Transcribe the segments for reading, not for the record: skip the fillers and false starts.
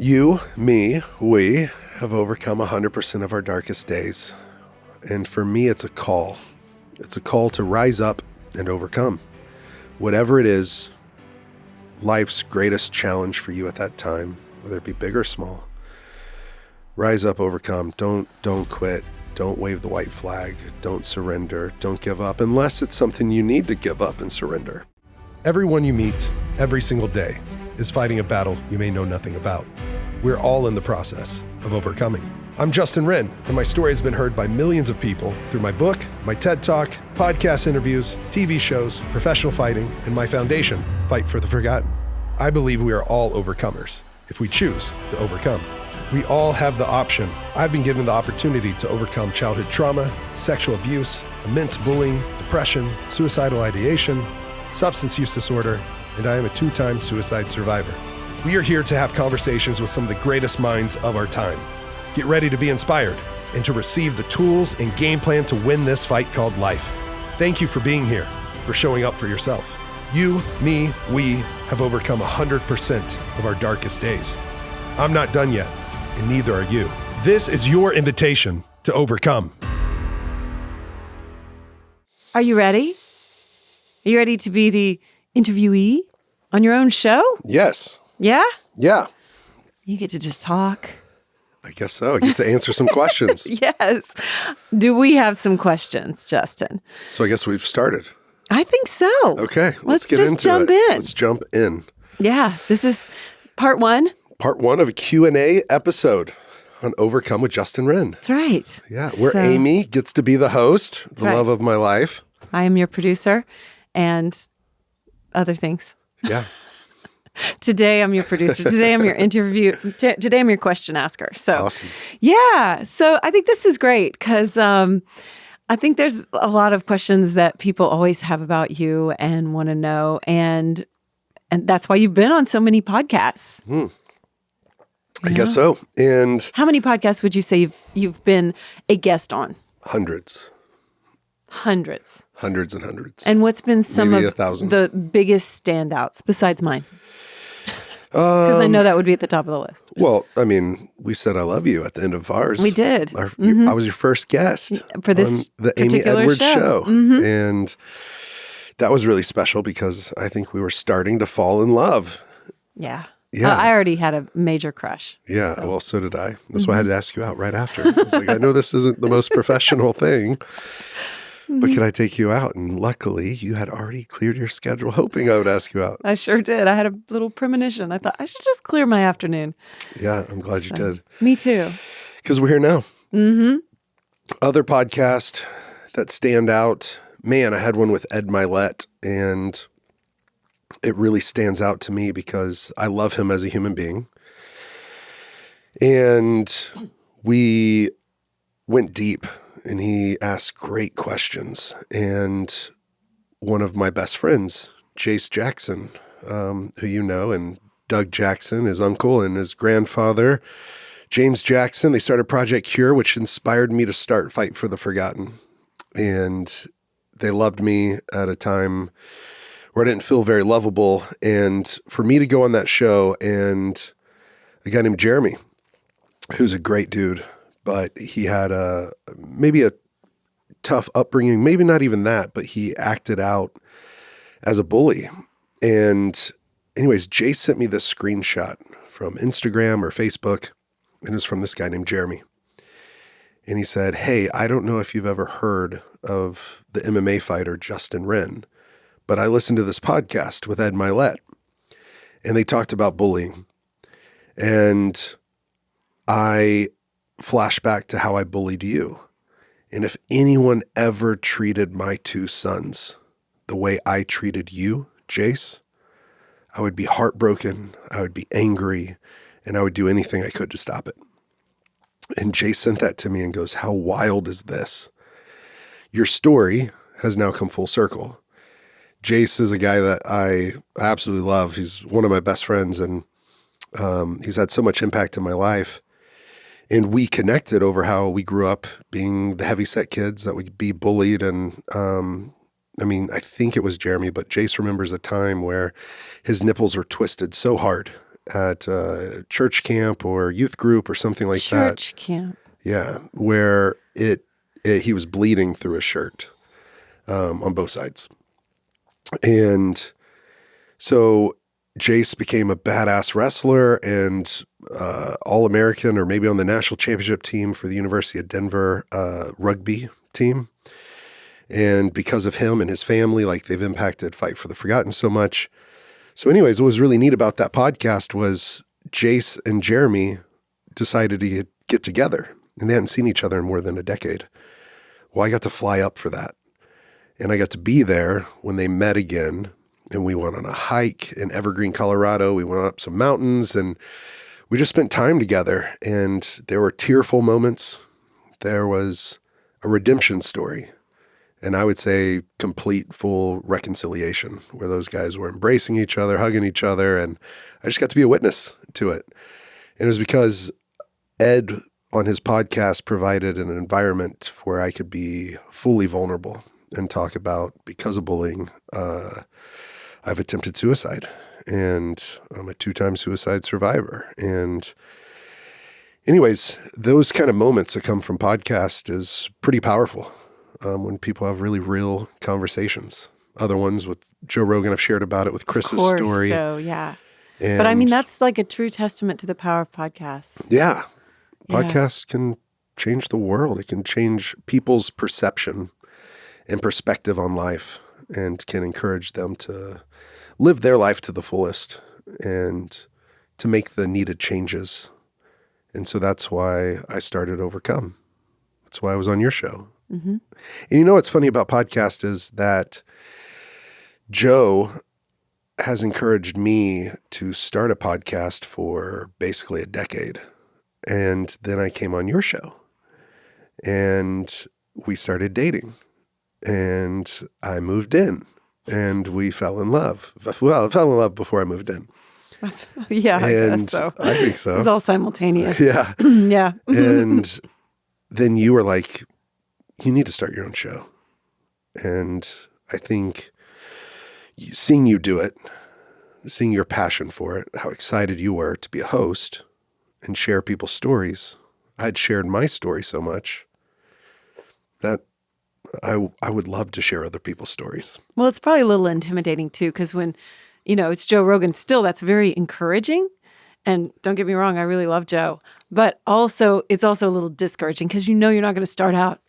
You, me, we have overcome 100% of our darkest days. And for me, it's a call. It's a call to rise up and overcome. Whatever it is, life's greatest challenge for you at that time, whether it be big or small. Rise up, overcome. Don't quit. Don't wave the white flag. Don't surrender. Don't give up unless it's something you need to give up and surrender. Everyone you meet every single day is fighting a battle you may know nothing about. We're all in the process of overcoming. I'm Justin Wren, and my story has been heard by millions of people through my book, my TED Talk, podcast interviews, TV shows, professional fighting, and my foundation, Fight for the Forgotten. I believe we are all overcomers if we choose to overcome. We all have the option. I've been given the opportunity to overcome childhood trauma, sexual abuse, immense bullying, depression, suicidal ideation, substance use disorder, and I am a 2-time suicide survivor. We are here to have conversations with some of the greatest minds of our time. Get ready to be inspired and to receive the tools and game plan to win this fight called life. Thank you for being here, for showing up for yourself. You, me, we have overcome 100% of our darkest days. I'm not done yet, and neither are you. This is your invitation to overcome. Are you ready? Are you ready to be the interviewee on your own show? Yes. Yeah? Yeah. You get to just talk. I guess so. I get to answer some questions. Yes. Do we have some questions, Justin? So I guess we've started. I think so. Okay. Let's get just into jump it. in. Let's jump in. Yeah. This is part one. Part one of a Q&A episode on Overcome with Justin Wren. That's right. Yeah. Where Amy gets to be the host, the love of my life. I am your producer and other things. Yeah. Today I'm your producer. Today I'm your today I'm your question asker. So Awesome. Yeah. So I think this is great because I think there's a lot of questions that people always have about you and want to know. And that's why you've been on so many podcasts. I guess so. And how many podcasts would you say you've been a guest on? Hundreds. Hundreds. Hundreds and hundreds. And what's been some Maybe of 1,000. the biggest standouts besides mine? Because I know that would be at the top of the list. Well, I mean, we said I love you at the end of ours. We did. I was your first guest for this on the Amy particular Edwards show. And that was really special because I think we were starting to fall in love. Yeah. Yeah. I already had a major crush. Yeah, well, so did I. That's why I had to ask you out right after. I was like, I know this isn't the most professional thing, but can I take you out? And luckily, you had already cleared your schedule, hoping I would ask you out. I sure did. I had a little premonition. I thought I should just clear my afternoon. Yeah, I'm glad you did. Me too. Because we're here now. Other podcasts that stand out. Man, I had one with Ed Milet, and it really stands out to me because I love him as a human being. And we went deep, and he asked great questions. And one of my best friends, Jace Jackson, who you know, and Doug Jackson, his uncle, and his grandfather, James Jackson, they started Project Cure, which inspired me to start Fight for the Forgotten. And they loved me at a time where I didn't feel very lovable. And for me to go on that show, and a guy named Jeremy, who's a great dude, but he had maybe a tough upbringing, maybe not even that, but he acted out as a bully. And anyways, Jay sent me this screenshot from Instagram or Facebook, and it was from this guy named Jeremy. And he said, hey, I don't know if you've ever heard of the MMA fighter Justin Wren, but I listened to this podcast with Ed Milet, and they talked about bullying. And I flashed back to how I bullied you. And if anyone ever treated my 2 sons the way I treated you, Jace, I would be heartbroken, I would be angry, and I would do anything I could to stop it. And Jace sent that to me and goes, how wild is this? Your story has now come full circle. Jace is a guy that I absolutely love. He's one of my best friends, and he's had so much impact in my life. And we connected over how we grew up being the heavyset kids that would be bullied. And I think it was Jeremy, but Jace remembers a time where his nipples were twisted so hard at church camp or youth group or something like that. Church camp. Yeah, where he was bleeding through his shirt on both sides. And so Jace became a badass wrestler and All-American, or maybe on the national championship team for the University of Denver rugby team. And because of him and his family, like, they've impacted Fight for the Forgotten so much. So anyways, what was really neat about that podcast was Jace and Jeremy decided to get together, and they hadn't seen each other in more than a decade. Well, I got to fly up for that. And I got to be there when they met again, and we went on a hike in Evergreen, Colorado. We went up some mountains, and we just spent time together, and there were tearful moments. There was a redemption story, and I would say complete, full reconciliation, where those guys were embracing each other, hugging each other, and I just got to be a witness to it. And it was because Ed, on his podcast, provided an environment where I could be fully vulnerable and talk about, because of bullying, I've attempted suicide, and I'm a 2-time suicide survivor. And anyways, those kind of moments that come from podcast is pretty powerful when people have really real conversations. Other ones with Joe Rogan, I've shared about it with Chris's story. Joe, yeah. And but I mean, that's like a true testament to the power of podcasts. Yeah. Podcasts can change the world. It can change people's perception and perspective on life, and can encourage them to live their life to the fullest and to make the needed changes. And so that's why I started Overcome. That's why I was on your show. Mm-hmm. And you know what's funny about podcast is that Joe has encouraged me to start a podcast for basically a decade. And then I came on your show, and we started dating, and I moved in, and we fell in love. Well, I fell in love before I moved in. Yeah, I guess so. I think so. It was all simultaneous. Yeah. Yeah. And then you were like, you need to start your own show. And I think seeing you do it, seeing your passion for it, how excited you were to be a host and share people's stories. I had shared my story so much that I would love to share other people's stories. Well, it's probably a little intimidating too, because when, it's Joe Rogan, still that's very encouraging. And don't get me wrong, I really love Joe. But also, it's also a little discouraging because you're not going to start out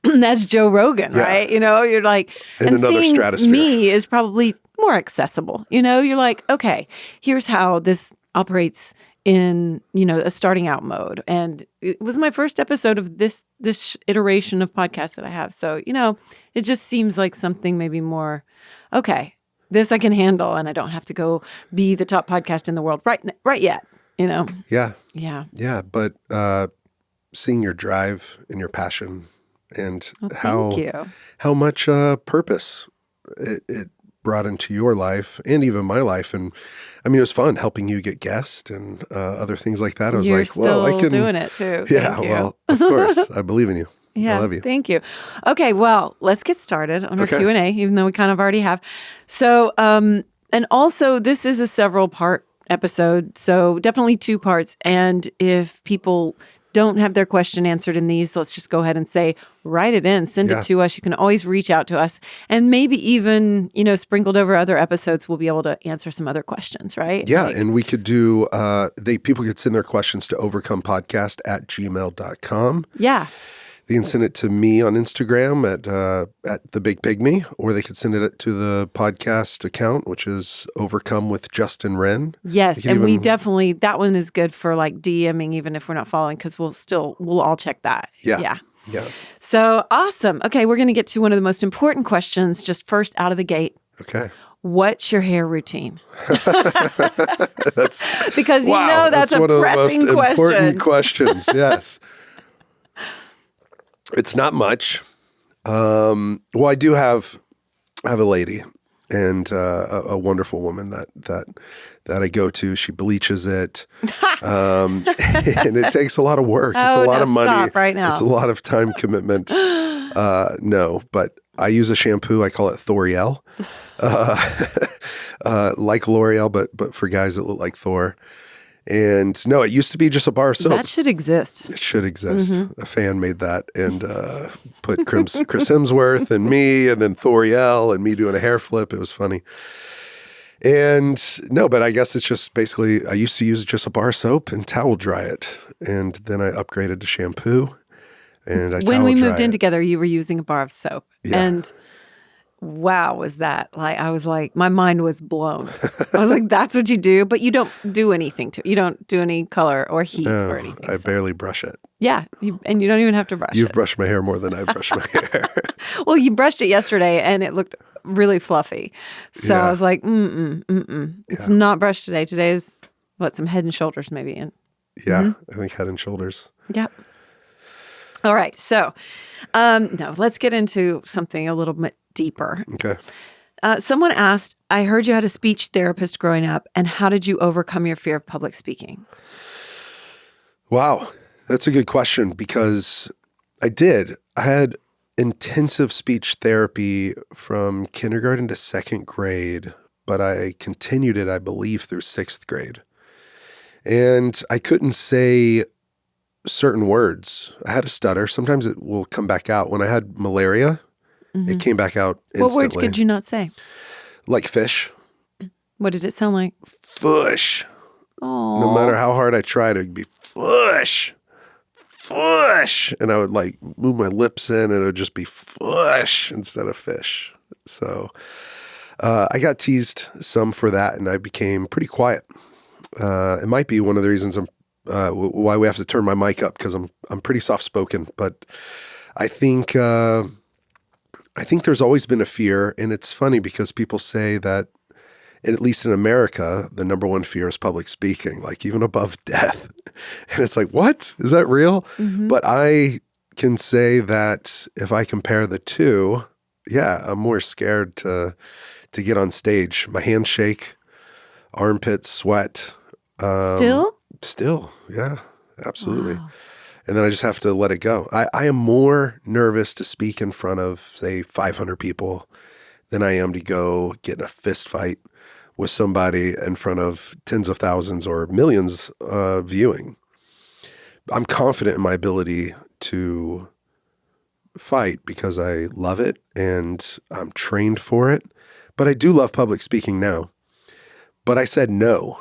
as Joe Rogan, right? You're like, in and another seeing stratosphere. Me is probably more accessible. You're like, okay, here's how this operates in, a starting out mode. And it was my first episode of this iteration of podcast that I have. So, it just seems like something maybe more, okay, this I can handle, and I don't have to go be the top podcast in the world right yet, Yeah. Yeah. Yeah. But seeing your drive and your passion and how much purpose it brought into your life and even my life. And I mean, it was fun helping you get guests and other things like that. I was You're like, still well, I can doing it too. Yeah. Well, of course, I believe in you. Yeah, I love you. Thank you. Okay, well, let's get started on our Okay. Q&A, even though we kind of already have. So, and also this is a several part episode, so definitely 2 parts. And if people don't have their question answered in these, let's just go ahead and say, write it in, send Yeah. it to us. You can always reach out to us, and maybe even, sprinkled over other episodes, we'll be able to answer some other questions, right? Yeah. And we could do, people could send their questions to overcomepodcast@gmail.com. Yeah. They can send it to me on Instagram at The Big Pygmy, or they could send it to the podcast account, which is Overcome with Justin Wren. Yes, and we definitely, that one is good for like DMing, even if we're not following, because we'll all check that. Yeah. So awesome. Okay, we're going to get to one of the most important questions just first out of the gate. Okay. What's your hair routine? That's Because wow, that's a one of the most pressing important question. questions. Yes. It's not much. Well, I do have a lady and a wonderful woman that I go to. She bleaches it, and it takes a lot of work. It's a lot of money. Stop right now. It's a lot of time commitment. No, but I use a shampoo. I call it Thoriel, like L'Oreal, but for guys that look like Thor. And no, it used to be just a bar of soap. That should exist. It should exist. A fan made that and put Chris Hemsworth and me, and then Thoriel and me doing a hair flip. It was funny. And no, but I guess it's just basically, I used to use just a bar of soap and towel dry it. And then I upgraded to shampoo and I When we towel dry moved in it. together, you were using a bar of soap. Yeah. And wow, was that like, I was like, my mind was blown. I was like, that's what you do, but you don't do anything to it. You don't do any color or heat or anything. I So- barely brush it. Yeah. And you don't even have to brush You've it. brushed my hair more than I brush my hair. Well, you brushed it yesterday and it looked really fluffy. So Yeah. I was like, It's not brushed today. Today's some Head and Shoulders maybe in. Yeah, I think Head and Shoulders. Yep. All right. So, no, let's get into something a little bit deeper. Okay. Someone asked, I heard you had a speech therapist growing up, and how did you overcome your fear of public speaking? Wow. That's a good question because I did. I had intensive speech therapy from kindergarten to second grade, but I continued it, I believe, through sixth grade. And I couldn't say certain words. I had a stutter. Sometimes it will come back out. When I had malaria, it came back out instantly. What words could you not say? Like fish. What did it sound like? Fush. Oh, No matter how hard I tried, it'd be fush. Fush. And I would like move my lips in and it would just be fush instead of fish. So I got teased some for that and I became pretty quiet. It might be one of the reasons why we have to turn my mic up because I'm pretty soft spoken, but I think there's always been a fear, and it's funny because people say that, at least in America, the number one fear is public speaking, like even above death. And it's like, what? Is that real? But I can say that if I compare the two, yeah, I'm more scared to get on stage. My hands shake, armpits sweat. Still, yeah, absolutely. Wow. And then I just have to let it go. I am more nervous to speak in front of, say, 500 people than I am to go get in a fist fight with somebody in front of tens of thousands or millions viewing. I'm confident in my ability to fight because I love it and I'm trained for it. But I do love public speaking now. But I said no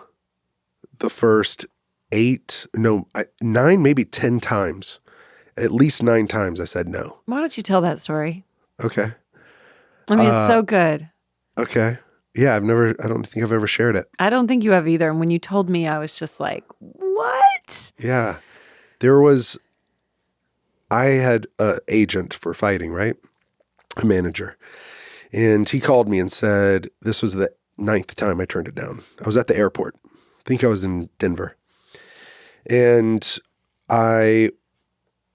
the first 9, maybe 10 times. At least 9 times I said no. Why don't you tell that story? Okay. I mean, it's so good. Okay. Yeah, I don't think I've ever shared it. I don't think you have either. And when you told me, I was just like, what? Yeah. I had an agent for fighting, right? A manager. And he called me and said, this was the 9th time I turned it down. I was at the airport. I think I was in Denver. And I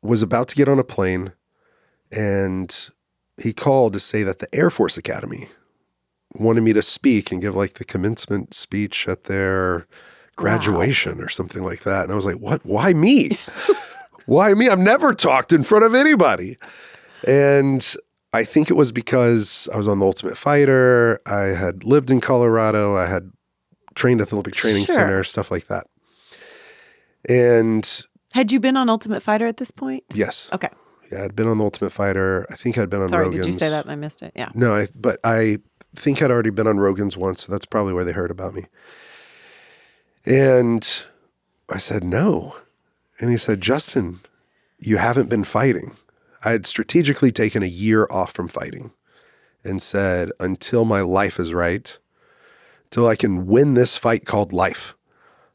was about to get on a plane and he called to say that the Air Force Academy wanted me to speak and give like the commencement speech at their graduation or something like that. And I was like, what? Why me? Why me? I've never talked in front of anybody. And I think it was because I was on The Ultimate Fighter. I had lived in Colorado. I had trained at the Olympic Training Center, stuff like that. And had you been on Ultimate Fighter at this point? yes. Okay. Yeah, I'd been on The Ultimate Fighter. I think I'd been on Rogan's. Did you say that and I missed it? Yeah. No, but I think I'd already been on Rogan's once, so that's probably where they heard about me. And I said, no. And he said, Justin, you haven't been fighting. I had strategically taken a year off from fighting and said, until my life is right, till I can win this fight called life,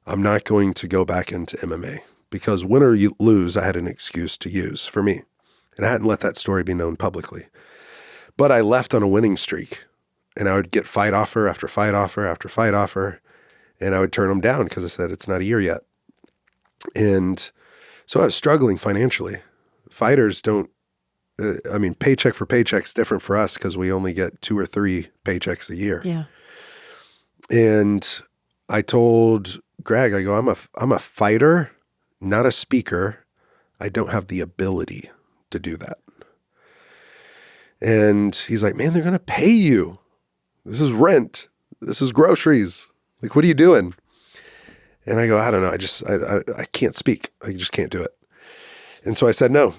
I'm not going to go back into MMA because win or you lose, I had an excuse to use for me. And I hadn't let that story be known publicly. But I left on a winning streak and I would get fight offer after fight offer after fight offer. And I would turn them down because I said, it's not a year yet. And so I was struggling financially. Fighters don't, paycheck for paycheck's different for us because we only get 2 or 3 paychecks a year. Yeah. And I told Greg, I go, I'm a fighter, not a speaker. I don't have the ability to do that. And he's like, man, they're going to pay you. This is rent. This is groceries. Like, what are you doing? And I go, I don't know. I can't speak. I just can't do it. And so I said, no.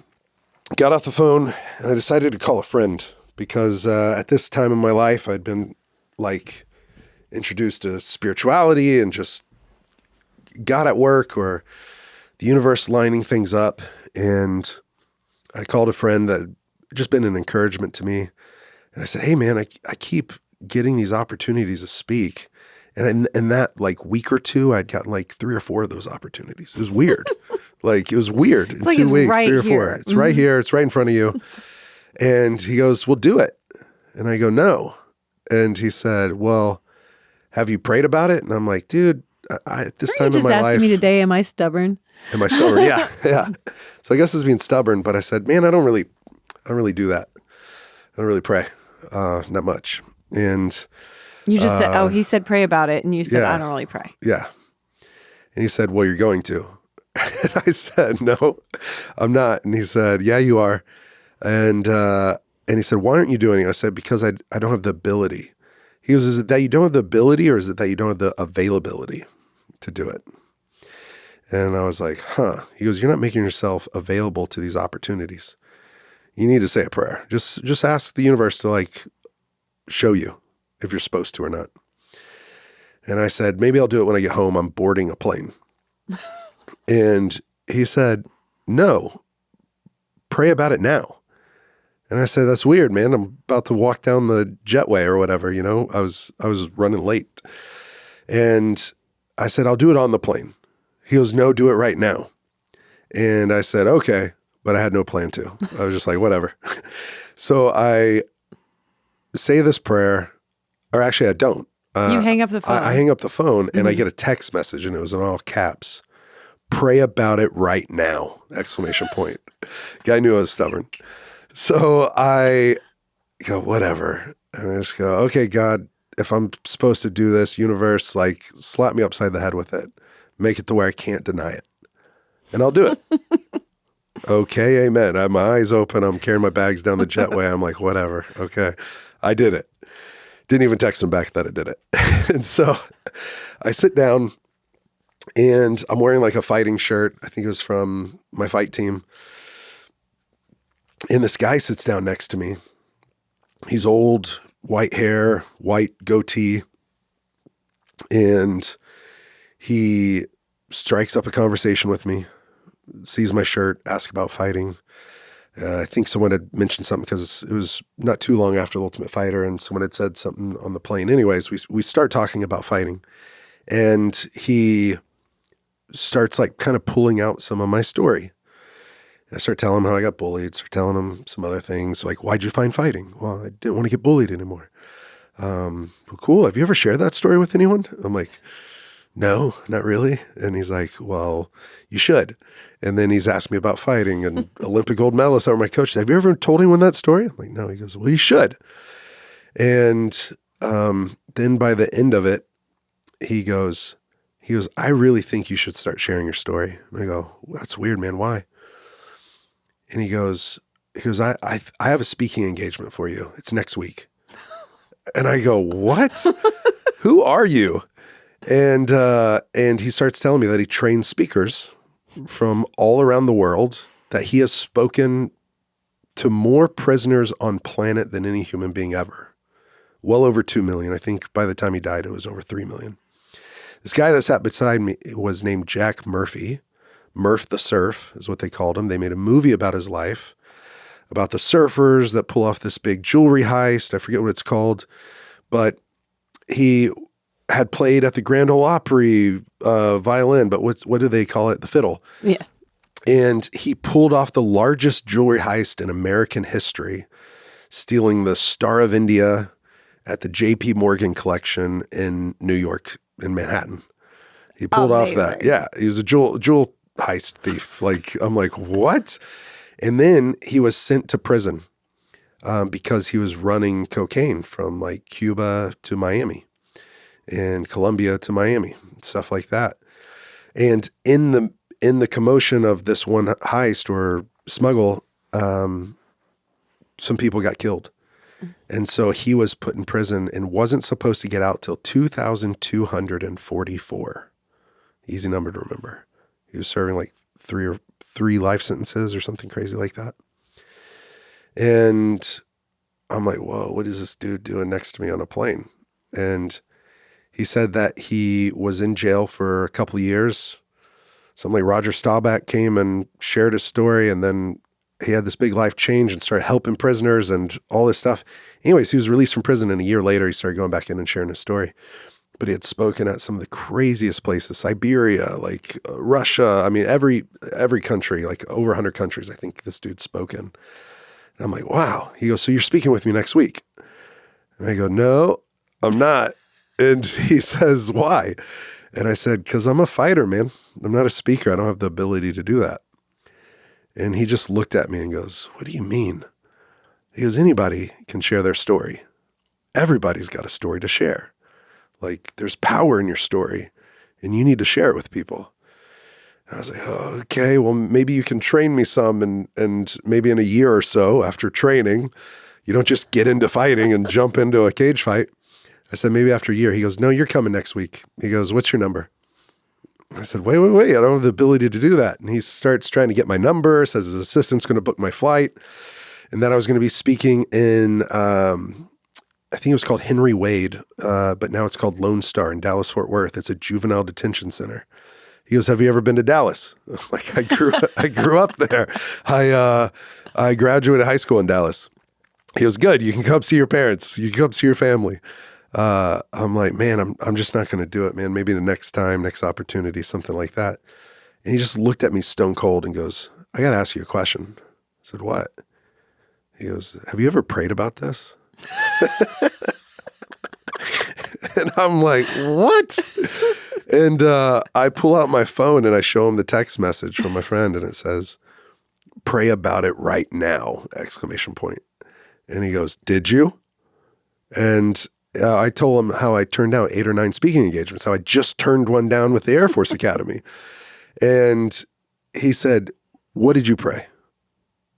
Got off the phone and I decided to call a friend because at this time in my life, I'd been like introduced to spirituality and just God at work or the universe lining things up. And I called a friend that had just been an encouragement to me. And I said, hey man, I keep getting these opportunities to speak. And in that like week or two, I'd gotten like 3 or 4 of those opportunities. It was weird. Like it was weird. In like 2 weeks, right 3 or 4. here. It's right here. It's right in front of you. And he goes, well, do it. And I go, no. And he said, well, have you prayed about it? And I'm like, dude, at this time in my life. You just asking me today, am I stubborn? Am I stubborn? Yeah. Yeah. So I guess it's being stubborn, but I said, man, I don't really do that. I don't really pray. Not much. And you just said, oh, he said pray about it. And you said, yeah. I don't really pray. Yeah. And he said, well, you're going to. And I said, no, I'm not. And he said, yeah, you are. And he said, why aren't you doing it? I said, because I don't have the ability. He goes, is it that you don't have the ability or is it that you don't have the availability to do it? And I was like, huh. He goes, you're not making yourself available to these opportunities. You need to say a prayer. Just ask the universe to like show you if you're supposed to or not. And I said, maybe I'll do it when I get home. I'm boarding a plane. And he said, no, pray about it now. And I said, that's weird, man. I'm about to walk down the jetway or whatever, you know, I was running late. And I said, I'll do it on the plane. He goes, no, do it right now. And I said, okay, but I had no plan to. I was just like, whatever. So I say this prayer, or actually I don't. You hang up the phone. I hang up the phone and I get a text message and it was in all caps. Pray about it right now! ! Guy knew I was stubborn. So I go, whatever. And I just go, okay, God, if I'm supposed to do this, universe, like slap me upside the head with it. Make it to where I can't deny it. And I'll do it. Okay, amen. I have my eyes open. I'm carrying my bags down the jetway. I'm like, whatever. Okay. I did it. Didn't even text him back that I did it. And so I sit down and I'm wearing like a fighting shirt. I think it was from my fight team. And this guy sits down next to me. He's old, white hair, white goatee. And he strikes up a conversation with me, sees my shirt, asks about fighting. I think someone had mentioned something because it was not too long after The Ultimate Fighter and someone had said something on the plane. Anyways, we start talking about fighting and he starts like kind of pulling out some of my story. And I start telling him how I got bullied, start telling him some other things like, why'd you find fighting? Well, I didn't want to get bullied anymore. Well, cool. Have you ever shared that story with anyone? I'm like, no, not really. And he's like, well, you should. And then he's asked me about fighting and Olympic gold medalists that were my coaches. Have you ever told anyone that story? I'm like, no. He goes, well, you should. And then by the end of it, he goes, I really think you should start sharing your story. And I go, well, that's weird, man. Why? And he goes, I have a speaking engagement for you. It's next week. And I go, what? Who are you? And he starts telling me that he trains speakers from all around the world, that he has spoken to more prisoners on planet than any human being ever. Well over 2 million. I think by the time he died, it was over 3 million. This guy that sat beside me was named Jack Murphy. Murph the Surf is what they called him. They made a movie about his life, about the surfers that pull off this big jewelry heist. I forget what it's called, but he had played at the Grand Ole Opry violin, but what do they call it? The fiddle. Yeah. And he pulled off the largest jewelry heist in American history, stealing the Star of India at the J.P. Morgan collection in New York, in Manhattan. He pulled off that. Yeah. He was a jewel heist thief. Like, I'm like, what? And then he was sent to prison because he was running cocaine from like Cuba to Miami and Colombia to Miami, stuff like that. And in the commotion of this one heist or smuggle, some people got killed. And so he was put in prison and wasn't supposed to get out till 2,244. Easy number to remember. He was serving like three life sentences or something crazy like that. And I'm like, whoa, what is this dude doing next to me on a plane? And he said that he was in jail for a couple of years. Something like Roger Staubach came and shared his story, and then he had this big life change and started helping prisoners and all this stuff. Anyways, he was released from prison, and a year later, he started going back in and sharing his story. But he had spoken at some of the craziest places, Siberia, like Russia. I mean, every country, like over 100 countries, I think this dude spoke in. And I'm like, wow. He goes, so you're speaking with me next week? And I go, no, I'm not. And he says, why? And I said, because I'm a fighter, man. I'm not a speaker. I don't have the ability to do that. And he just looked at me and goes, what do you mean? He goes, anybody can share their story. Everybody's got a story to share. Like, there's power in your story, and you need to share it with people. And I was like, oh, okay, well, maybe you can train me some, and maybe in a year or so after training, you don't just get into fighting and jump into a cage fight. I said, maybe after a year. He goes, no, you're coming next week. He goes, what's your number? I said, wait. I don't have the ability to do that. And he starts trying to get my number, says his assistant's going to book my flight. And then I was going to be speaking in, I think it was called Henry Wade, but now it's called Lone Star in Dallas-Fort Worth. It's a juvenile detention center. He goes, have you ever been to Dallas? Like, I grew up there. I graduated high school in Dallas. He goes, good. You can come see your parents. You can come see your family. I'm like, man, I'm just not going to do it, man. Maybe the next time, next opportunity, something like that. And he just looked at me stone cold and goes, I got to ask you a question. I said, what? He goes, have you ever prayed about this? And I'm like, what? And I pull out my phone and I show him the text message from my friend, and it says, pray about it right now, ! And he goes, did you? And I told him how I turned down 8 or 9 speaking engagements, how I just turned one down with the Air Force Academy. And he said, what did you pray?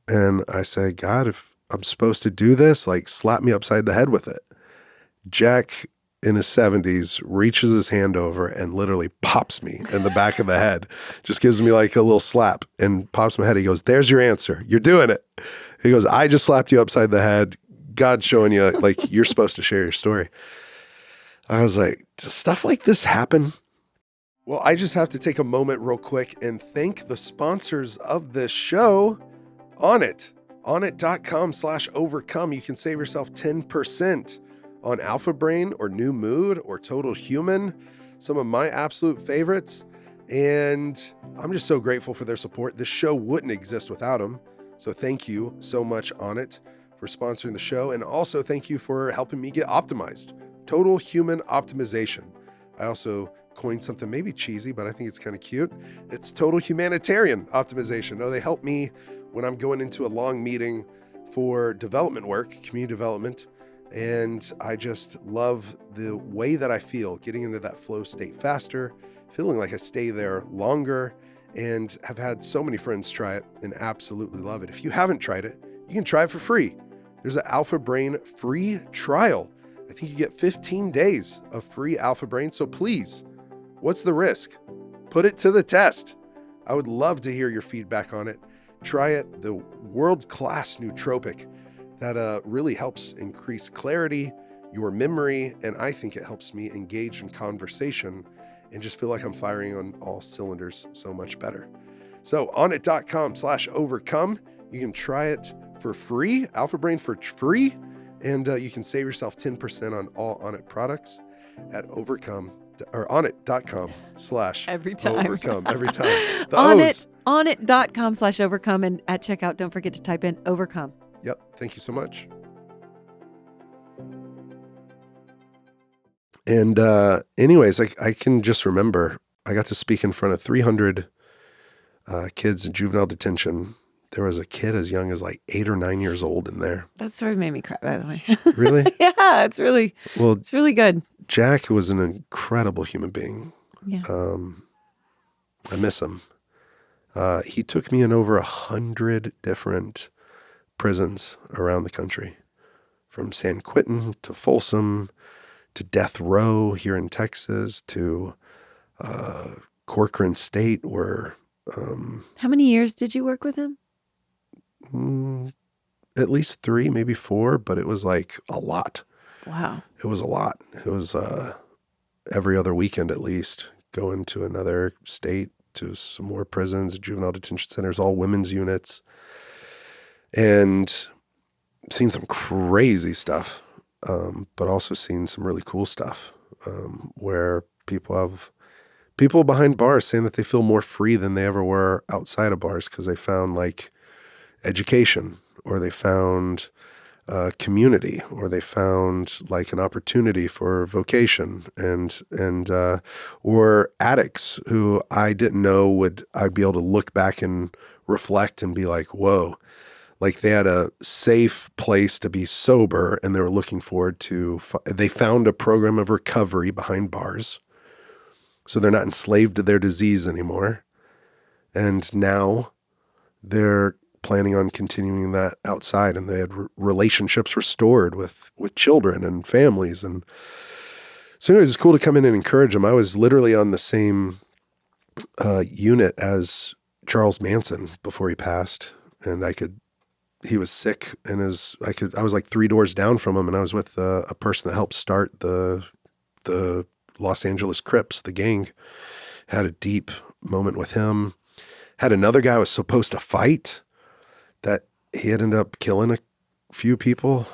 And I said, God, if I'm supposed to do this, like, slap me upside the head with it. Jack in his 70s reaches his hand over and literally pops me in the back of the head. Just gives me like a little slap and pops my head. He goes, there's your answer. You're doing it. He goes, I just slapped you upside the head. God's showing you, like, you're supposed to share your story. I was like, does stuff like this happen? Well, I just have to take a moment real quick and thank the sponsors of this show. Onnit. Onnit.com/overcome. You can save yourself 10% on Alpha Brain or New Mood or Total Human. Some of my absolute favorites. And I'm just so grateful for their support. This show wouldn't exist without them. So thank you so much, Onnit, for sponsoring the show. And also thank you for helping me get optimized. Total Human Optimization. I also coined something maybe cheesy, but I think it's kind of cute. It's Total Humanitarian Optimization. Oh, they help me when I'm going into a long meeting for development work, community development. And I just love the way that I feel getting into that flow state faster, feeling like I stay there longer, and have had so many friends try it and absolutely love it. If you haven't tried it, you can try it for free. There's an Alpha Brain free trial. I think you get 15 days of free Alpha Brain. So please, what's the risk? Put it to the test. I would love to hear your feedback on it. Try it, the world-class nootropic that really helps increase clarity, your memory, and I think it helps me engage in conversation and just feel like I'm firing on all cylinders so much better. So onnit.com/overcome. You can try it for free, Alpha Brain for free, and you can save yourself 10% on all Onnit products at onnit.com/overcome Every time. every time. Onnit.com/overcome, and at checkout, don't forget to type in overcome. Yep. Thank you so much. And anyways, I can just remember I got to speak in front of 300 kids in juvenile detention. There was a kid as young as like 8 or 9 years old in there. That story made me cry, by the way. Really? Yeah, it's really good. Jack was an incredible human being. Yeah. I miss him. He took me in over 100 different prisons around the country from San Quentin to Folsom to Death Row here in Texas to Corcoran State, where How many years did you work with him? At least 3, maybe 4, but it was like a lot. Wow. It was a lot. It was every other weekend at least, going to another state, to some more prisons, juvenile detention centers, all women's units, and seen some crazy stuff, but also seen some really cool stuff where people behind bars saying that they feel more free than they ever were outside of bars because they found like education, or they found community, or they found like an opportunity for vocation, and or addicts who I didn't know I'd be able to look back and reflect and be like, whoa, like they had a safe place to be sober, and they were looking forward to, they found a program of recovery behind bars. So they're not enslaved to their disease anymore. And now they're planning on continuing that outside, and they had relationships restored with children and families. And so anyways, it's cool to come in and encourage them. I was literally on the same unit as Charles Manson before he passed, and he was sick, and I was like 3 doors down from him, and I was with a person that helped start the Los Angeles Crips, the gang. Had a deep moment with him. Had another guy I was supposed to fight that he had ended up killing a few people.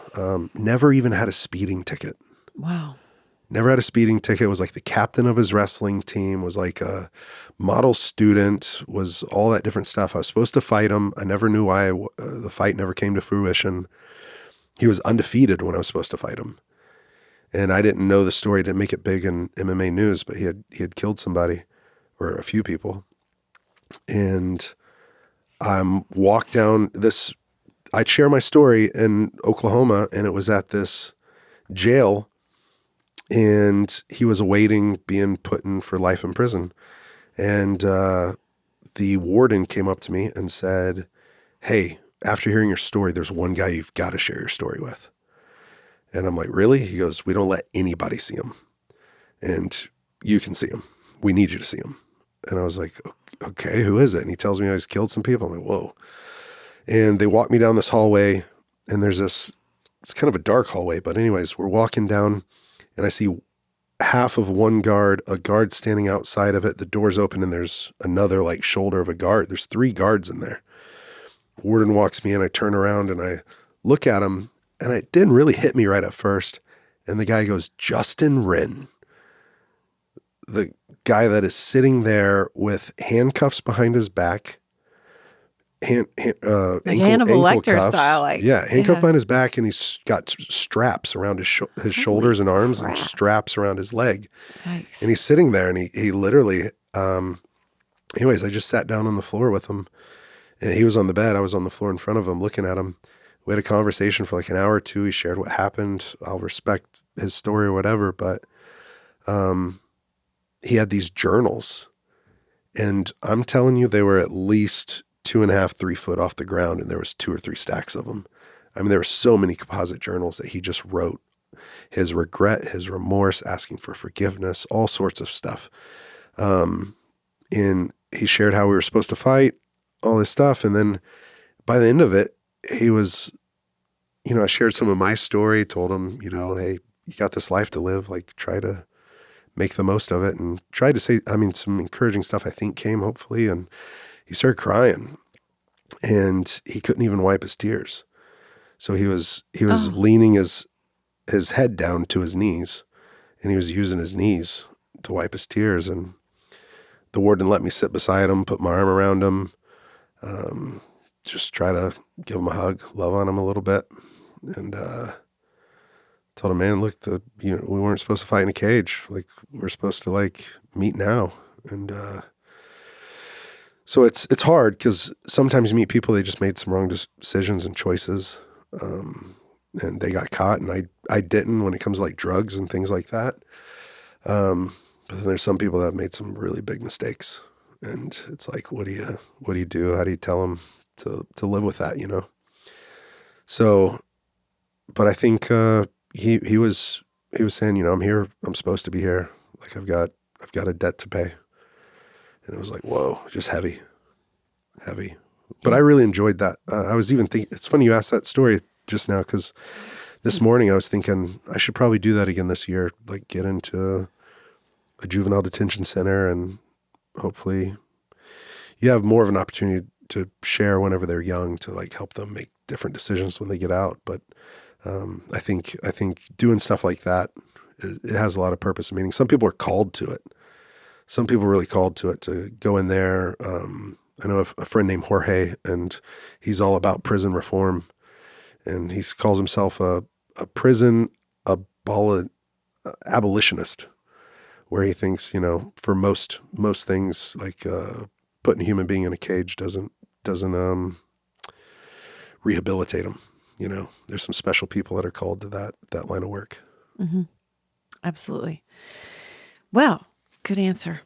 Never even had a speeding ticket. Wow. Never had a speeding ticket. Was like the captain of his wrestling team, was like a model student, was all that different stuff. I was supposed to fight him. I never knew why the fight never came to fruition. He was undefeated when I was supposed to fight him. And I didn't know the story, didn't make it big in MMA news, but he had killed somebody, or a few people. And I'm walked down this, I'd share my story in Oklahoma, and it was at this jail, and he was awaiting being put in for life in prison. And the warden came up to me and said, hey, after hearing your story, there's one guy you've got to share your story with. And I'm like, really? He goes, we don't let anybody see him. And you can see him. We need you to see him. And I was like, okay, who is it? And he tells me he's killed some people. I'm like, whoa. And they walk me down this hallway, and there's it's kind of a dark hallway, but anyways, we're walking down, and I see half of one guard, a guard standing outside of it. The door's open, and there's another like shoulder of a guard. There's 3 guards in there. Warden walks me in. I turn around and I look at him, and it didn't really hit me right at first. And the guy goes, Justin Wren. The guy that is sitting there with handcuffs behind his back, Like ankle Hannibal Lecter cuffs. style, Handcuffed behind his back, and he's got straps around his shoulders and arms, crap. and straps around his leg. Nice. And he's sitting there, and he literally, anyways, I just sat down on the floor with him, and he was on the bed. I was on the floor in front of him looking at him. We had a conversation for like an hour or 2. He shared what happened. I'll respect his story or whatever, but he had these journals, and I'm telling you, they were at least 2.5, 3 foot off the ground, and there was 2 or 3 stacks of them. I mean, there were so many composite journals that he just wrote his regret, his remorse, asking for forgiveness, all sorts of stuff. And he shared how we were supposed to fight, all this stuff. And then by the end of it, he was, I shared some of my story, told him, hey, you got this life to live, like try to make the most of it, and tried to say, some encouraging stuff I think came, hopefully. And he started crying, and he couldn't even wipe his tears. So he was leaning his head down to his knees, and he was using his knees to wipe his tears. And the warden let me sit beside him, put my arm around him, just try to give him a hug, love on him a little bit. And told him, man, look, we weren't supposed to fight in a cage. Like, we're supposed to like meet now. And so it's hard, because sometimes you meet people, they just made some wrong decisions and choices, and they got caught, and I didn't, when it comes to like drugs and things like that. But then there's some people that have made some really big mistakes, and it's like, what do you do? How do you tell them to live with that? So but I think he was saying, I'm here. I'm supposed to be here. Like I've got a debt to pay, and it was like, whoa, just heavy. But I really enjoyed that. I was even thinking. It's funny you asked that story just now, because this morning I was thinking I should probably do that again this year. Like get into a juvenile detention center, and hopefully you have more of an opportunity to share whenever they're young, to like help them make different decisions when they get out. But I think doing stuff like that, it has a lot of purpose and meaning. Some people are called to it. Some people are really called to it, to go in there. I know a friend named Jorge, and he's all about prison reform, and he calls himself a prison abolitionist, where he thinks, for most things, like putting a human being in a cage doesn't rehabilitate them. There's some special people that are called to that line of work. Mm-hmm. Absolutely. Well, good answer.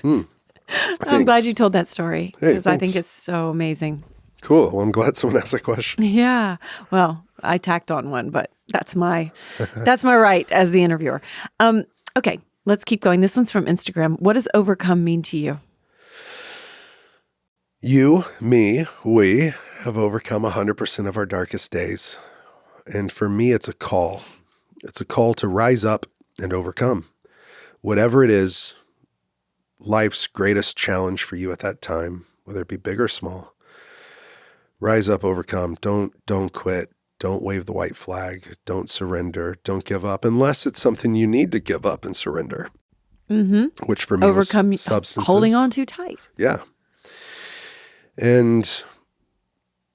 I'm glad you told that story, because I think it's so amazing. Cool. Well, I'm glad someone asked that question. Yeah. Well, I tacked on one, but that's my right as the interviewer. Okay, let's keep going. This one's from Instagram. What does overcome mean to you? You, me, we have overcome 100% of our darkest days. And for me, it's a call. It's a call to rise up and overcome. Whatever it is, life's greatest challenge for you at that time, whether it be big or small, rise up, overcome. Don't quit. Don't wave the white flag. Don't surrender. Don't give up, unless it's something you need to give up and surrender. Mm-hmm. Which for me overcome was substances. Holding on too tight. Yeah. And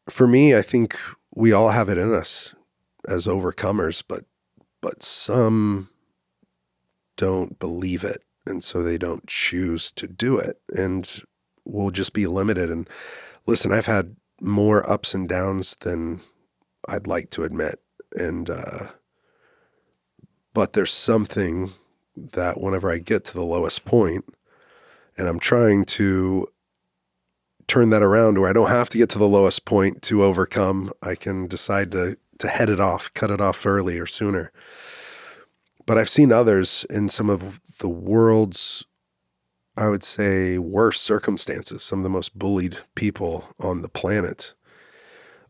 for me, I think we all have it in us as overcomers, but some don't believe it, and so they don't choose to do it, and we'll just be limited. And listen, I've had more ups and downs than I'd like to admit, and but there's something that whenever I get to the lowest point, and I'm trying to turn that around where I don't have to get to the lowest point to overcome, I can decide to head it off, cut it off early or sooner. But I've seen others in some of the world's, I would say, worst circumstances, some of the most bullied people on the planet,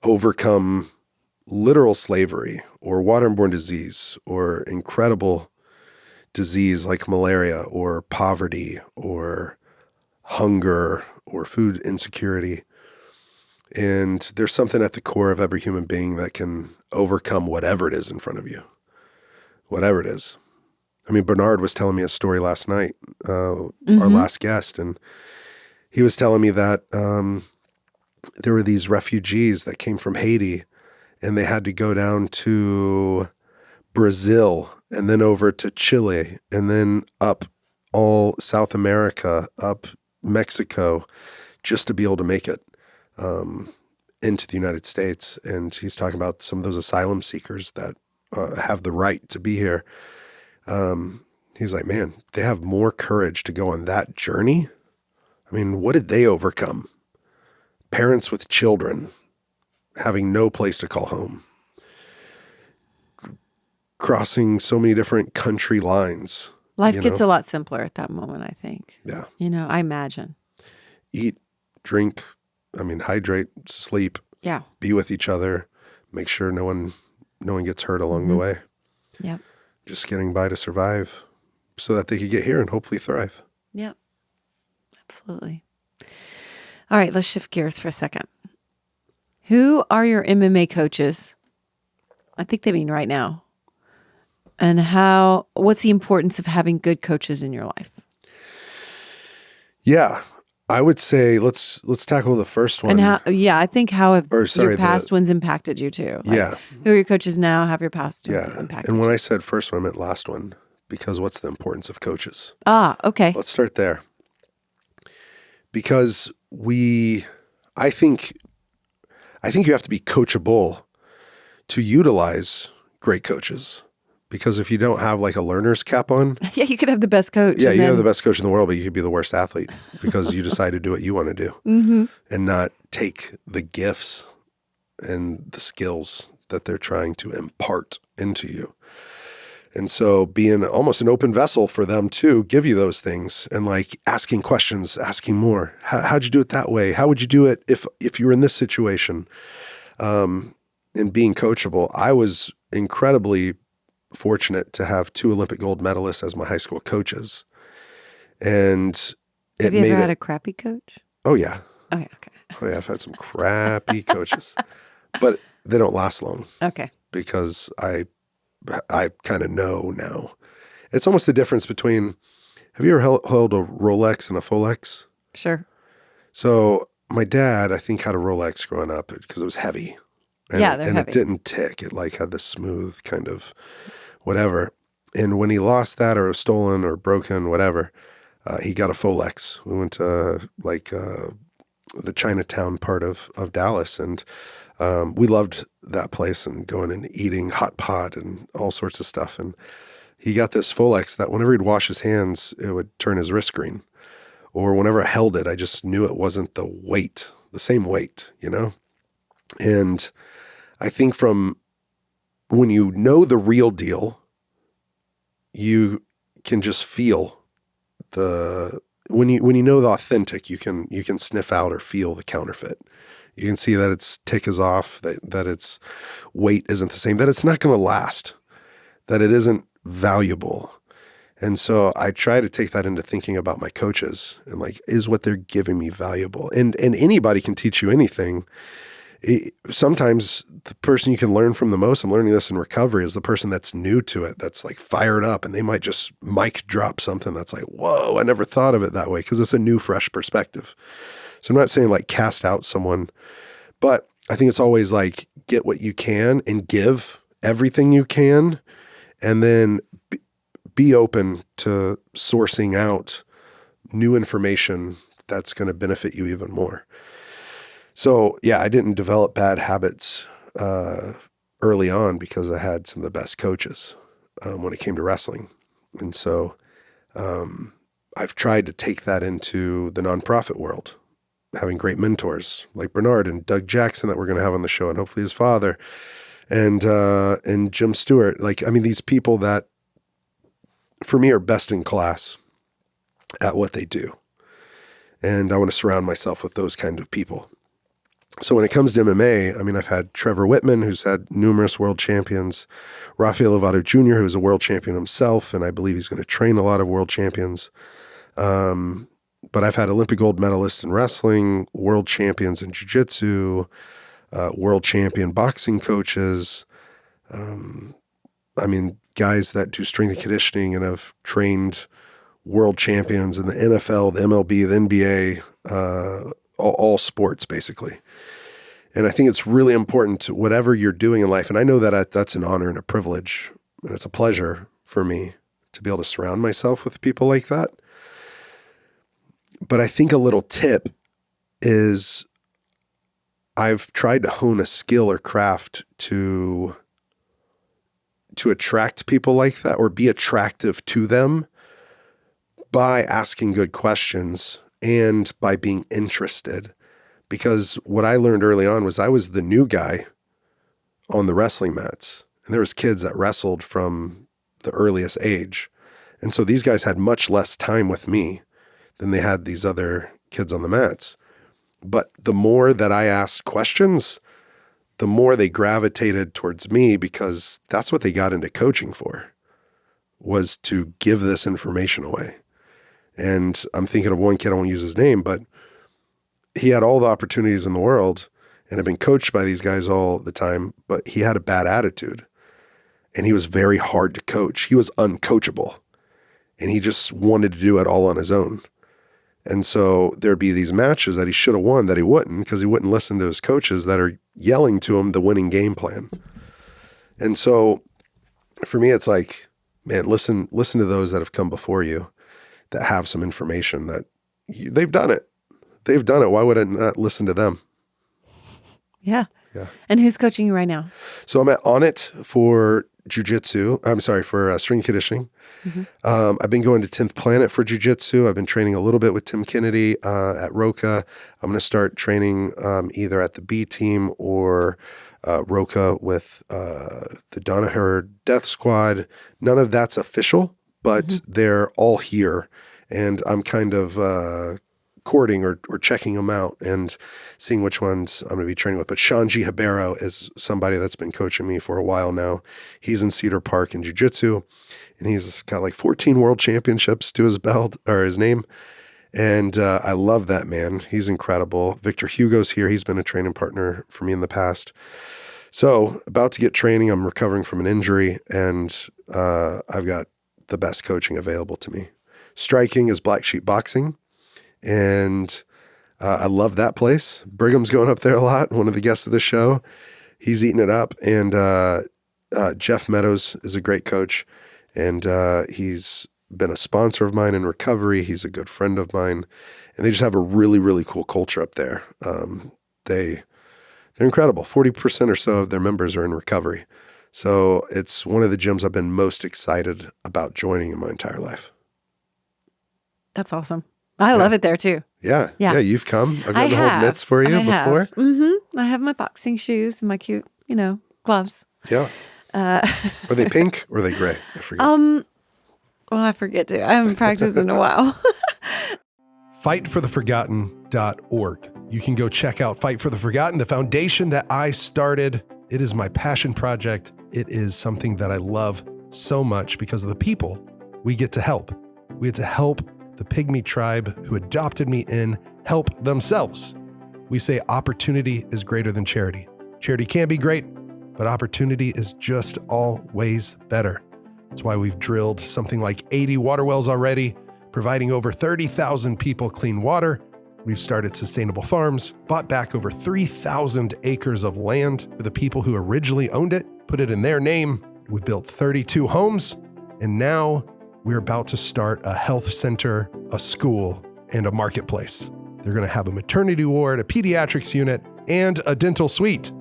overcome literal slavery or waterborne disease or incredible disease like malaria or poverty or hunger or food insecurity. And there's something at the core of every human being that can overcome whatever it is in front of you, whatever it is. I mean, Bernard was telling me a story last night, our last guest, and he was telling me that there were these refugees that came from Haiti, and they had to go down to Brazil and then over to Chile and then up all South America, up Mexico, just to be able to make it into the United States. And he's talking about some of those asylum seekers that have the right to be here. He's like, man, they have more courage to go on that journey. I mean, what did they overcome? Parents with children having no place to call home, crossing so many different country lines. Life gets a lot simpler at that moment, I think. Yeah. I imagine. Eat, drink, hydrate, sleep. Yeah. Be with each other. Make sure no one gets hurt along the way. Yep. Just getting by to survive so that they could get here and hopefully thrive. Yep. Absolutely. All right, let's shift gears for a second. Who are your MMA coaches? I think they mean right now. And what's the importance of having good coaches in your life? Yeah, I would say let's tackle the first one. And I think how have your past ones impacted you too? Like, who are your coaches now? Have your past ones impacted And when you? I said first one, I meant last one, because what's the importance of coaches? Okay. Let's start there. Because I think you have to be coachable to utilize great coaches. Because if you don't have like a learner's cap on. Yeah, you could have the best coach. Yeah, you have the best coach in the world, but you could be the worst athlete because you decide to do what you want to do and not take the gifts and the skills that they're trying to impart into you. And so being almost an open vessel for them to give you those things and like asking questions, asking more. How'd you do it that way? How would you do it if you were in this situation? And being coachable. I was incredibly fortunate to have 2 Olympic gold medalists as my high school coaches. And Have you ever had a crappy coach? Oh, yeah. Oh, yeah. Okay. Oh, yeah. I've had some crappy coaches, but they don't last long. Okay. Because I kind of know now. It's almost the difference between, have you ever held a Rolex and a Folex? Sure. So my dad, I think, had a Rolex growing up because it was heavy. And they're heavy. It didn't tick. It like had this smooth kind of whatever. And when he lost that or was stolen or broken, whatever, he got a Folex. We went to the Chinatown part of Dallas, and we loved that place and going and eating hot pot and all sorts of stuff. And he got this Folex that whenever he'd wash his hands, it would turn his wrist green. Or whenever I held it, I just knew it wasn't the same weight, you know? And I think from when you know the real deal, you can just feel when you know the authentic, you can sniff out or feel the counterfeit. You can see that its tick is off, that its weight isn't the same, that it's not going to last, that it isn't valuable. And so I try to take that into thinking about my coaches and like, is what they're giving me valuable? And anybody can teach you anything. Sometimes the person you can learn from the most, I'm learning this in recovery, is the person that's new to it, that's like fired up, and they might just mic drop something that's like, whoa, I never thought of it that way, because it's a new, fresh perspective. So I'm not saying like cast out someone, but I think it's always like get what you can and give everything you can, and then be open to sourcing out new information that's going to benefit you even more. So yeah, I didn't develop bad habits early on because I had some of the best coaches when it came to wrestling. And so I've tried to take that into the nonprofit world, having great mentors like Bernard and Doug Jackson that we're going to have on the show, and hopefully his father, and Jim Stewart. Like, I mean, these people that for me are best in class at what they do. And I want to surround myself with those kind of people. So when it comes to MMA, I mean, I've had Trevor Whitman, who's had numerous world champions, Rafael Lovato Jr., who's a world champion himself, and I believe he's going to train a lot of world champions. But I've had Olympic gold medalists in wrestling, world champions in jiu-jitsu, world champion boxing coaches. I mean, guys that do strength and conditioning and have trained world champions in the NFL, the MLB, the NBA, all sports basically. And I think it's really important to whatever you're doing in life. And I know that that's an honor and a privilege, and it's a pleasure for me to be able to surround myself with people like that. But I think a little tip is I've tried to hone a skill or craft to attract people like that or be attractive to them by asking good questions and by being interested. Because what I learned early on was I was the new guy on the wrestling mats, and there was kids that wrestled from the earliest age. And so these guys had much less time with me than they had these other kids on the mats. But the more that I asked questions, the more they gravitated towards me, because that's what they got into coaching for, was to give this information away. And I'm thinking of one kid, I won't use his name, but he had all the opportunities in the world and had been coached by these guys all the time, but he had a bad attitude and he was very hard to coach. He was uncoachable and he just wanted to do it all on his own. And so there'd be these matches that he should have won that he wouldn't, because he wouldn't listen to his coaches that are yelling to him the winning game plan. And so for me, it's like, man, listen to those that have come before you that have some information that they've done it. They've done it. Why would I not listen to them? Yeah. Yeah. And who's coaching you right now? So I'm at On It for jiu-jitsu. I'm sorry, for strength conditioning. I've been going to 10th Planet for jiu-jitsu. I've been training a little bit with Tim Kennedy at Roca. I'm going to start training either at the B team or Roca with the Danaher Death Squad. None of that's official, but they're all here. And I'm kind of courting or checking them out and seeing which ones I'm going to be training with. But Shanji Hibero is somebody that's been coaching me for a while now. He's in Cedar Park in jiu-jitsu, and he's got like 14 world championships to his belt or his name. And I love that man. He's incredible. Victor Hugo's here. He's been a training partner for me in the past. So about to get training. I'm recovering from an injury, and I've got the best coaching available to me. Striking is Black Sheep Boxing. And I love that place. Brigham's going up there a lot. One of the guests of the show, he's eating it up. And Jeff Meadows is a great coach. And he's been a sponsor of mine in recovery. He's a good friend of mine. And they just have a really, really cool culture up there. They're incredible. 40% or so of their members are in recovery. So it's one of the gyms I've been most excited about joining in my entire life. That's awesome. I love it there too. Yeah. You've come. I've got the whole mitts for you before. I have my boxing shoes and my cute, gloves. Yeah. Are they pink or are they gray? I forget. Well, I forget to. I haven't practiced in a while. Fightfortheforgotten.org. You can go check out Fight for the Forgotten, the foundation that I started. It is my passion project. It is something that I love so much because of the people we get to help. We get to help the Pygmy tribe who adopted me in help themselves. We say opportunity is greater than charity. Charity can be great, but opportunity is just always better. That's why we've drilled something like 80 water wells already, providing over 30,000 people clean water. We've started sustainable farms, bought back over 3,000 acres of land for the people who originally owned it, put it in their name. We built 32 homes, and now we're about to start a health center, a school, and a marketplace. They're going to have a maternity ward, a pediatrics unit, and a dental suite.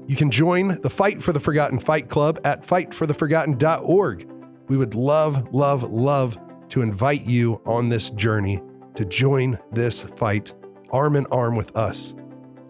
You can join the Fight for the Forgotten Fight Club at fightfortheforgotten.org. We would love, love, love to invite you on this journey to join this fight arm in arm with us.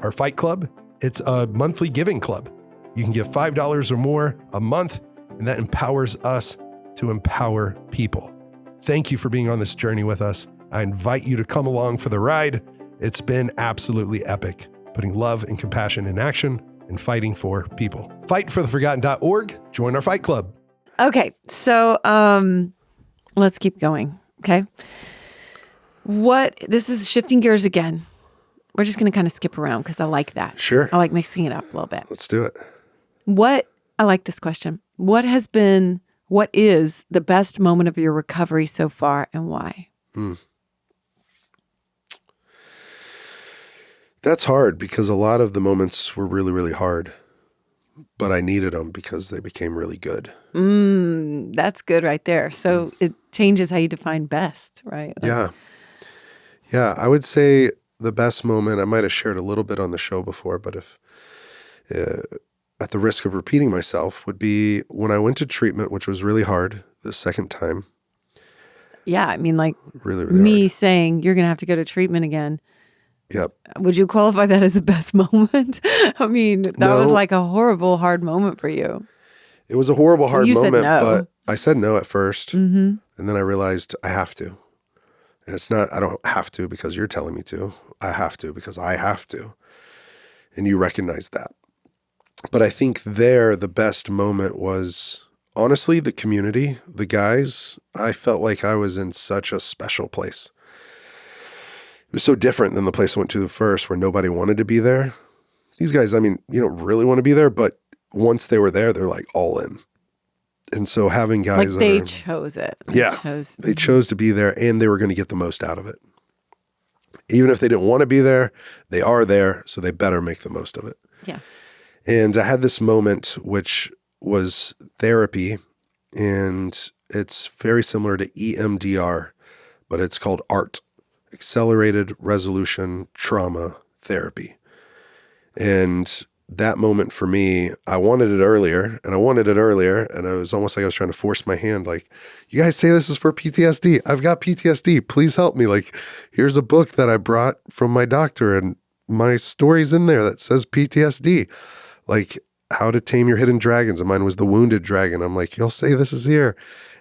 Our Fight Club, it's a monthly giving club. You can give $5 or more a month, and that empowers us to empower people. Thank you for being on this journey with us. I invite you to come along for the ride. It's been absolutely epic, putting love and compassion in action and fighting for people. Fightfortheforgotten.org. Join our Fight Club. Okay, so let's keep going, okay? This is shifting gears again. We're just going to kind of skip around because I like that. Sure. I like mixing it up a little bit. Let's do it. I like this question. What is the best moment of your recovery so far and why? That's hard because a lot of the moments were really, really hard, but I needed them because they became really good. That's good right there. So it changes how you define best, right? Yeah. I would say the best moment, I might have shared a little bit on the show before, but if at the risk of repeating myself, would be when I went to treatment, which was really hard the second time. Yeah, I mean, like really, really me hard. saying you're going to have to go to treatment again. Yep. Would you qualify that as the best moment? I mean, that was like a horrible, hard moment for you. It was a horrible, hard moment, said no. but I said no at first. And then I realized I have to. And it's not, I don't have to because you're telling me to. I have to because I have to. And you recognize that. But I think the best moment was honestly the community, the guys. I felt like I was in such a special place. It was so different than the place I went to first where nobody wanted to be there. These guys, I mean, you don't really want to be there, but once they were there, they're like all in. And so having guys they chose it. They chose to be there and they were going to get the most out of it. Even if they didn't want to be there, they are there, so they better make the most of it. Yeah. And I had this moment which was therapy, and it's very similar to EMDR, but it's called ART, Accelerated Resolution Trauma Therapy. And that moment for me, I wanted it earlier and I wanted it earlier. And it was almost like I was trying to force my hand. Like, you guys say this is for PTSD. I've got PTSD. Please help me. Like, here's a book that I brought from my doctor and my story's in there that says PTSD. Like, How to Tame Your Hidden Dragons. And mine was The Wounded Dragon. I'm like, you'll say this is here.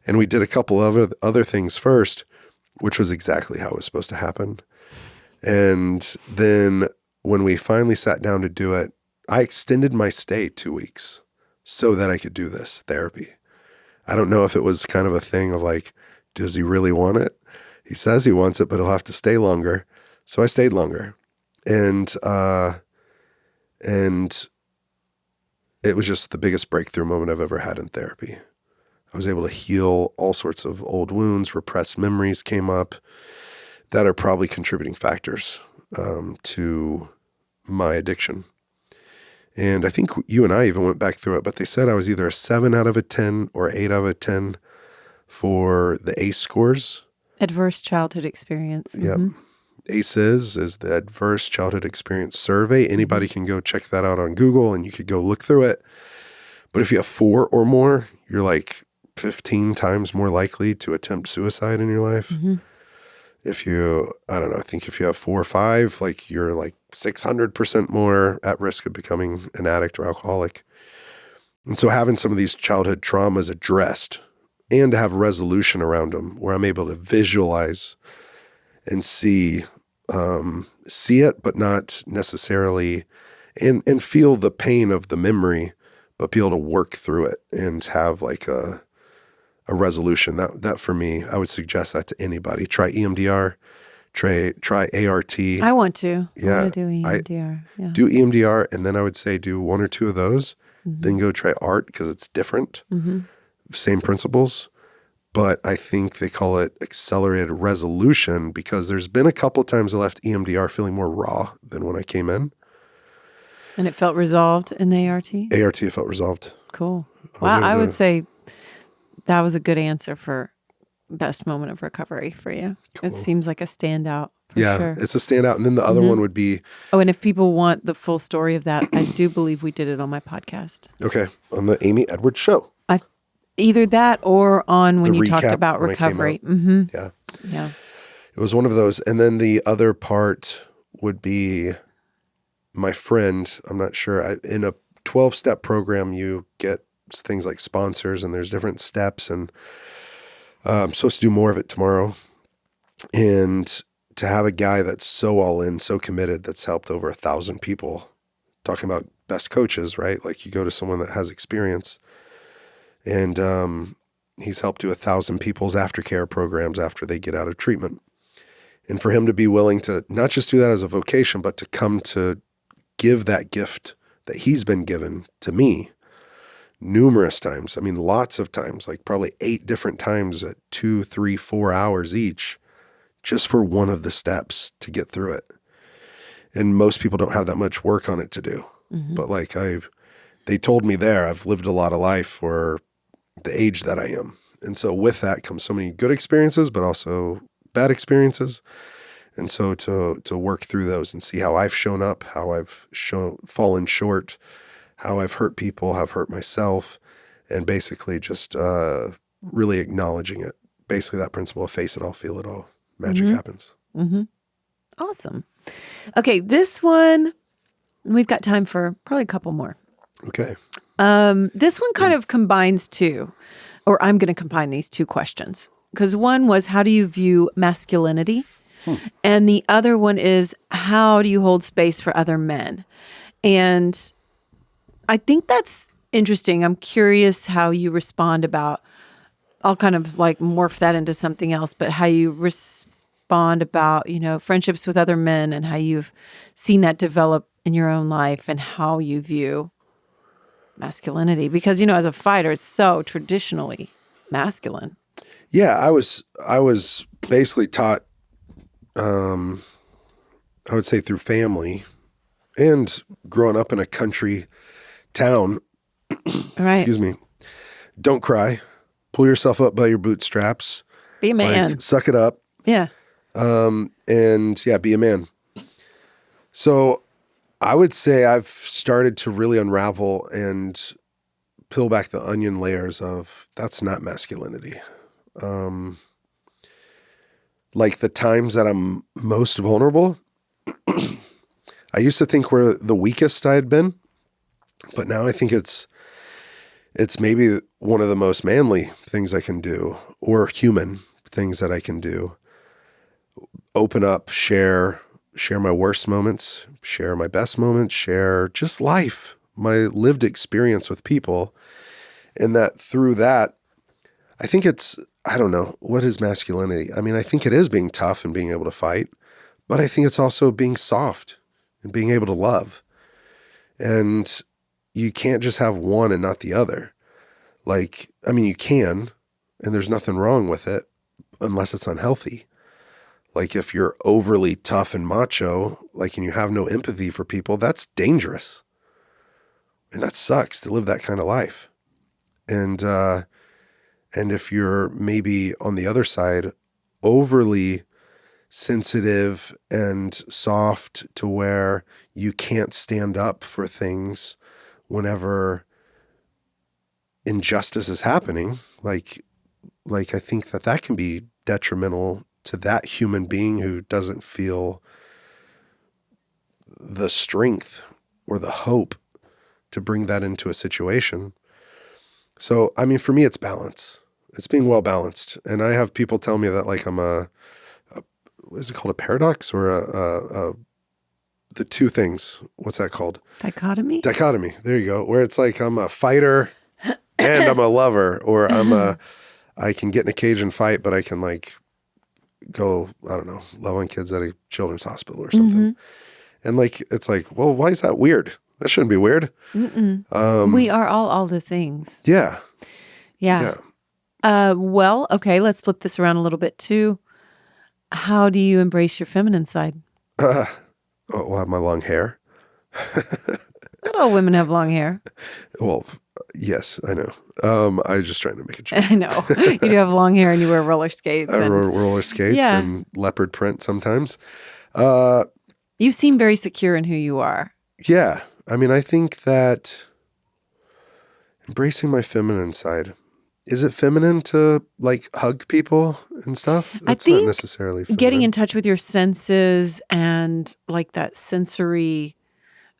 And we did a couple of other things first, which was exactly how it was supposed to happen. And then when we finally sat down to do it, I extended my stay 2 weeks so that I could do this therapy. I don't know if it was kind of a thing of like, does he really want it? He says he wants it, but he'll have to stay longer. So I stayed longer. And it was just the biggest breakthrough moment I've ever had in therapy. I was able to heal all sorts of old wounds, repressed memories came up that are probably contributing factors to my addiction. And I think you and I even went back through it, but they said I was either a 7 out of a 10 or 8 out of a 10 for the ACE scores. Adverse childhood experience. Yep. Mm-hmm. ACEs is the Adverse Childhood Experience Survey. Anybody can go check that out on Google and you could go look through it. But if you have 4 or more, you're like 15 times more likely to attempt suicide in your life. Mm-hmm. If you, I don't know, I think if you have 4 or 5, like you're like 600% more at risk of becoming an addict or alcoholic. And so having some of these childhood traumas addressed and to have resolution around them where I'm able to visualize and see it, but not necessarily, and feel the pain of the memory, but be able to work through it and have like a resolution. That for me, I would suggest that to anybody. Try EMDR, try ART. I want to. Yeah, I want to do EMDR. Yeah. Do EMDR, and then I would say do 1 or 2 of those. Mm-hmm. Then go try ART because it's different. Mm-hmm. Same principles. But I think they call it accelerated resolution because there's been a couple of times I left EMDR feeling more raw than when I came in. And it felt resolved in the ART? ART felt resolved. Cool. Wow, I would say that was a good answer for best moment of recovery for you. Cool. It seems like a standout. Yeah, sure. It's a standout. And then the other one would be... Oh, and if people want the full story of that, I do believe we did it on my podcast. Okay, on the Amy Edwards Show. Either that or on when the you talked about recovery. Mm-hmm. Yeah. Yeah. It was one of those. And then the other part would be my friend. I'm not sure. In a 12-step program, you get things like sponsors and there's different steps. And I'm supposed to do more of it tomorrow. And to have a guy that's so all in, so committed, that's helped over 1,000 people, talking about best coaches, right? Like you go to someone that has experience. And he's helped do 1,000 people's aftercare programs after they get out of treatment. And for him to be willing to not just do that as a vocation, but to come to give that gift that he's been given to me numerous times. I mean, lots of times, like probably 8 different times at 2, 3, 4 hours each, just for one of the steps to get through it. And most people don't have that much work on it to do. Mm-hmm. But like they told me there, I've lived a lot of life for the age that I am. And so with that comes so many good experiences, but also bad experiences. And so to work through those and see how I've shown up, how I've fallen short, how I've hurt people, how I've hurt myself, and basically just really acknowledging it. Basically that principle of face it all, feel it all. Magic happens. Mm-hmm. Awesome. Okay, this one, we've got time for probably a couple more. Okay. This one kind of combines two, or I'm going to combine these 2 questions. Because one was, how do you view masculinity? And the other one is, how do you hold space for other men? And I think that's interesting. I'm curious how you respond about, I'll kind of like morph that into something else, but how you respond about, friendships with other men and how you've seen that develop in your own life and how you view masculinity, because as a fighter, it's so traditionally masculine. Yeah, I was basically taught, I would say through family and growing up in a country town. Right. Excuse me. Don't cry. Pull yourself up by your bootstraps. Be a man. Like, suck it up. Yeah. And be a man. So I would say I've started to really unravel and peel back the onion layers of that's not masculinity. Like the times that I'm most vulnerable, I used to think were the weakest I had been, but now I think it's maybe one of the most manly things I can do, or human things that I can do. Open up, share my worst moments, share my best moments, share just life, my lived experience with people. And that through that, I think I don't know, what is masculinity? I mean, I think it is being tough and being able to fight, but I think it's also being soft and being able to love. And you can't just have one and not the other. Like, I mean, you can, and there's nothing wrong with it unless it's unhealthy. Like if you're overly tough and macho, like, and you have no empathy for people, that's dangerous. And that sucks to live that kind of life. And if you're maybe on the other side, overly sensitive and soft to where you can't stand up for things whenever injustice is happening, like I think that can be detrimental to that human being who doesn't feel the strength or the hope to bring that into a situation. So, I mean, for me, it's balance. It's being well balanced. And I have people tell me that like I'm what is it called? A paradox or the two things. What's that called? Dichotomy? Dichotomy. There you go. Where it's like I'm a fighter and I'm a lover, or I can get in a cage and fight, but I can like go, I don't know, love on kids at a children's hospital or something. And like, it's like, well, why is that weird? That shouldn't be weird. We are all the things. Yeah. Yeah. Well, okay, let's flip this around a little bit too. How do you embrace your feminine side? Well, I have my long hair. Not all women have long hair. Well, yes, I know. I was just trying to make a joke. I know. You do have long hair and you wear roller skates. I wear roller skates and leopard print sometimes. You seem very secure in who you are. Yeah. I mean, I think that embracing my feminine side, is it feminine to like hug people and stuff? That's not necessarily feminine. Getting in touch with your senses and like that sensory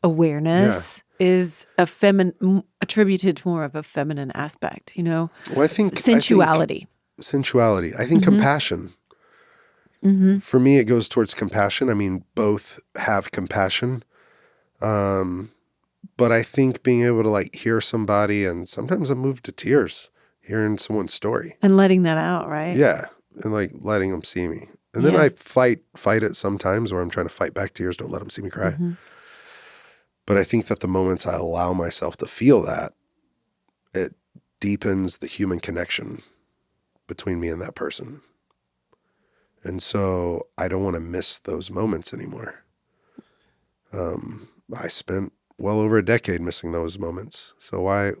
awareness is attributed more of a feminine aspect, you know? Well, I think sensuality. I think compassion. For me, it goes towards compassion. I mean, both have compassion. But I think being able to like hear somebody, and sometimes I'm moved to tears hearing someone's story. And letting that out, right? Yeah. And like letting them see me. And then I fight it sometimes where I'm trying to fight back tears. Don't let them see me cry. But I think that the moments I allow myself to feel that, it deepens the human connection between me and that person. And so I don't want to miss those moments anymore. I spent well over a decade missing those moments. So why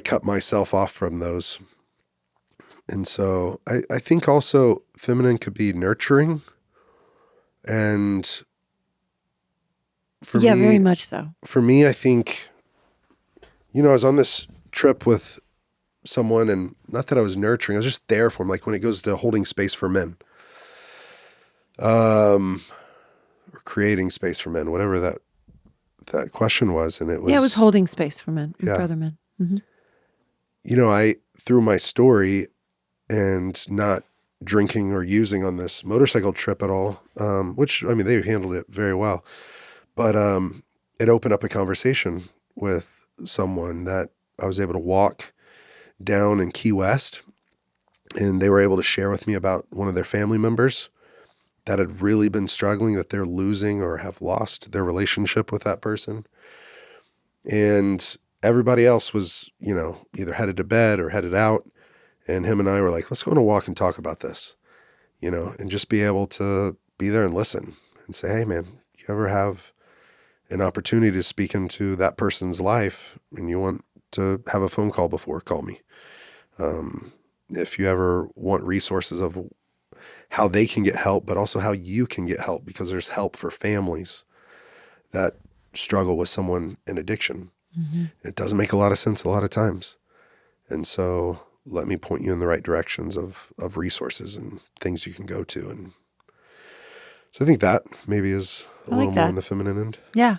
cut myself off from those? And so I think also feminine could be nurturing. And for me, very much so. For me, I think, I was on this trip with someone, and not that I was nurturing, I was just there for him. Like when it goes to holding space for men, or creating space for men, whatever that question was. And it was, it was holding space for men, for other men. I, through my story and not drinking or using on this motorcycle trip at all, which, I mean, they handled it very well. But it opened up a conversation with someone that I was able to walk down in Key West, and they were able to share with me about one of their family members that had really been struggling, that they're losing or have lost their relationship with that person. And everybody else was, either headed to bed or headed out. And him and I were like, let's go on a walk and talk about this, and just be able to be there and listen and say, hey man, you ever have an opportunity to speak into that person's life and you want to have a phone call before, call me. If you ever want resources of how they can get help, but also how you can get help, because there's help for families that struggle with someone in addiction. It doesn't make a lot of sense a lot of times. And so let me point you in the right directions of resources and things you can go to. And so I think that maybe is a little more on the feminine end. Yeah.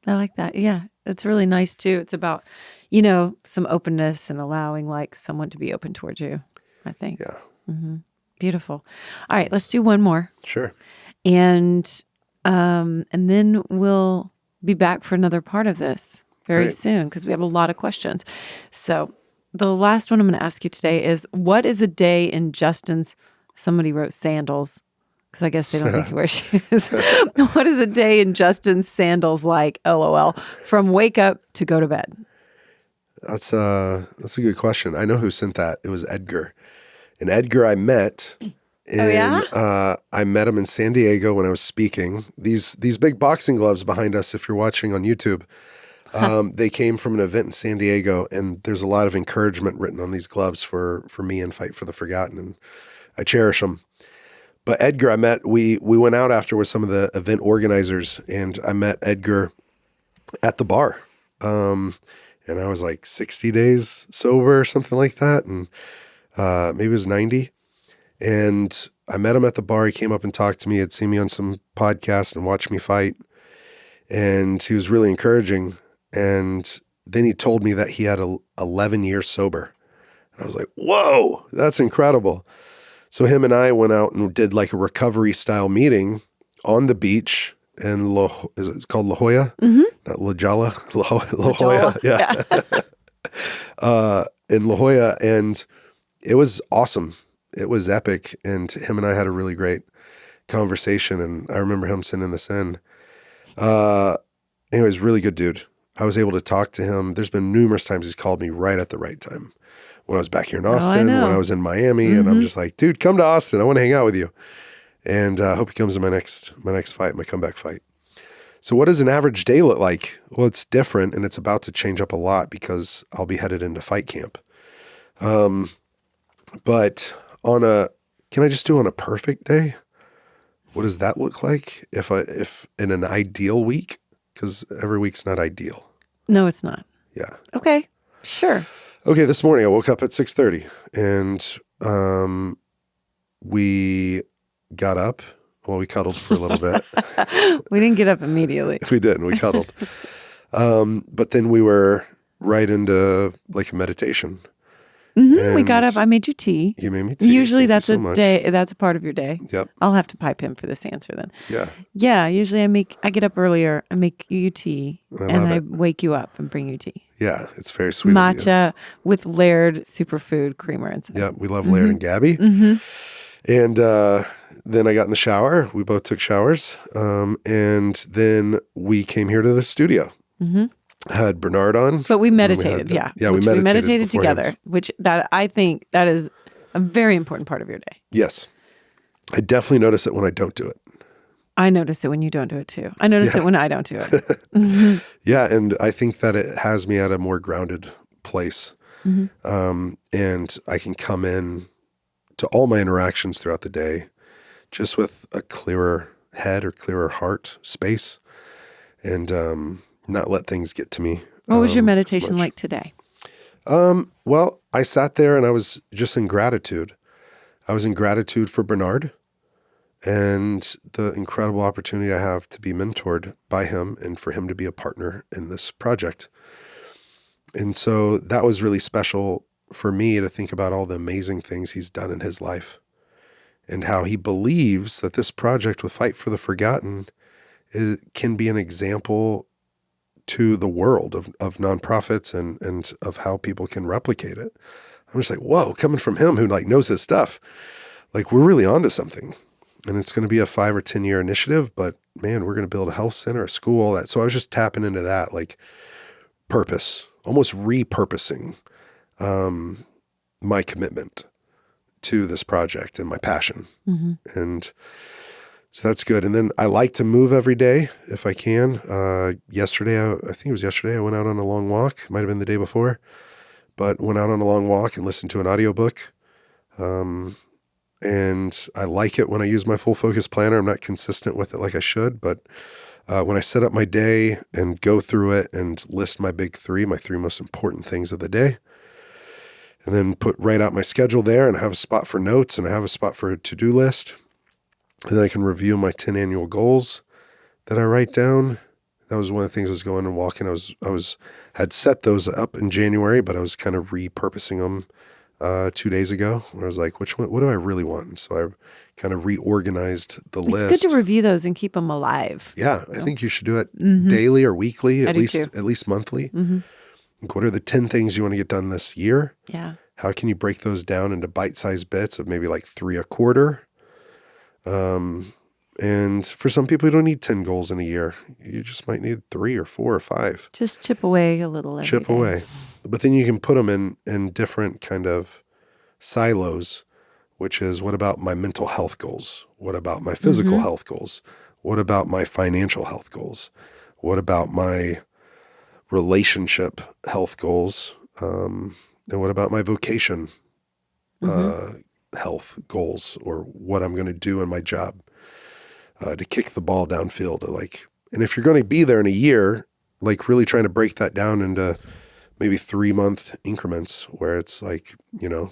I like that. Yeah. It's really nice too. It's about, some openness and allowing like someone to be open towards you, I think. Yeah. Beautiful. All right. Let's do one more. Sure. And then we'll be back for another part of this very soon, because we have a lot of questions. So the last one I'm going to ask you today is, what is a day in Justin's, somebody wrote sandals, because I guess they don't think he wears shoes. What is a day in Justin's sandals like, LOL, from wake up to go to bed? That's a good question. I know who sent that. It was Edgar. And Edgar I met I met him in San Diego when I was speaking. These big boxing gloves behind us, if you're watching on YouTube, they came from an event in San Diego, and there's a lot of encouragement written on these gloves for me and Fight for the Forgotten, and I cherish them. But Edgar, I met, we went out after with some of the event organizers, and I met Edgar at the bar. And I was like 60 days sober or something like that. And maybe it was 90. And I met him at the bar. He came up and talked to me. He'd seen me on some podcast and watched me fight. And he was really encouraging. And then he told me that he had 11 years sober. And I was like, whoa, that's incredible. So him and I went out and did like a recovery style meeting on the beach in is it called La Jolla? Not La Jolla, La Jolla. Yeah. In La Jolla. And it was awesome. It was epic. And him and I had a really great conversation. And I remember him sending this in. Anyways, really good dude. I was able to talk to him. There's been numerous times he's called me right at the right time. When I was back here in Austin, when I was in Miami, and I'm just like, dude, come to Austin. I want to hang out with you. And I hope he comes to my next fight, my comeback fight. So what does an average day look like? Well, it's different, and it's about to change up a lot because I'll be headed into fight camp. But can I just do on a perfect day? What does that look like if in an ideal week? Because every week's not ideal. No, it's not. Yeah. Okay. Sure. Okay, this morning I woke up at 6:30 and we got up. Well, we cuddled for a little bit. We didn't get up immediately. We didn't. We cuddled. But then we were right into like a meditation. We got up. I made you tea. You made me tea. Usually Thank that's you so much. day. That's a part of your day. Yep. I'll have to pipe him for this answer then. Yeah. Yeah. Usually I get up earlier. I make you tea, and I it. wake you up and bring you tea. Yeah. It's very sweet. Of you. Matcha with layered superfood creamer inside. Yeah. We love Laird and Gabby. And then I got in the shower. We both took showers. And then we came here to the studio. I had Bernard on. But we meditated, we we meditated beforehand. together, which I think that is a very important part of your day. Yes. I definitely notice it when I don't do it. I notice it when you don't do it too. I notice it when I don't do it. Yeah. And I think that it has me at a more grounded place. And I can come in to all my interactions throughout the day just with a clearer head or clearer heart space and not let things get to me. What was your meditation like today? Well, I sat there and I was just in gratitude. I was in gratitude for Bernard and the incredible opportunity I have to be mentored by him and for him to be a partner in this project. And so that was really special for me to think about all the amazing things he's done in his life and how he believes that this project with Fight for the Forgotten can be an example to the world of nonprofits and of how people can replicate it. I'm just like, whoa, coming from him who like knows his stuff, like we're really onto something. And it's going to be a 5 or 10 year initiative, but man, we're going to build a health center, a school, all that. So I was just tapping into that, like purpose, almost repurposing my commitment to this project and my passion. And so that's good. And then I like to move every day if I can. Yesterday, I think it was yesterday, I went out on a long walk. Might have been the day before, but went out on a long walk and listened to an audiobook. And and I like it when I use my full focus planner. I'm not consistent with it like I should, but when I set up my day and go through it and list my my three most important things of the day, and then put right out my schedule there, and I have a spot for notes, and I have a spot for a to-do list, and then I can review my 10 annual goals that I write down. That was one of the things I was going and walking. Had set those up in January, but I was kind of repurposing them 2 days ago. Where I was like, what do I really want? And so I kind of reorganized the list. It's good to review those and keep them alive. Yeah, I think you should do it daily or weekly, at least monthly. Mm-hmm. Like, what are the 10 things you want to get done this year? Yeah. How can you break those down into bite-sized bits of maybe like 3 a quarter? And for some people, you don't need 10 goals in a year. You just might need 3 or 4 or 5. Just chip away a little every day. Away. But then you can put them in different kind of silos, which is, what about my mental health goals? What about my physical health goals? What about my financial health goals? What about my relationship health goals? And what about my vocation health goals, or what I'm going to do in my job to kick the ball downfield? And if you're going to be there in a year, like really trying to break that down into maybe 3-month increments where it's like, you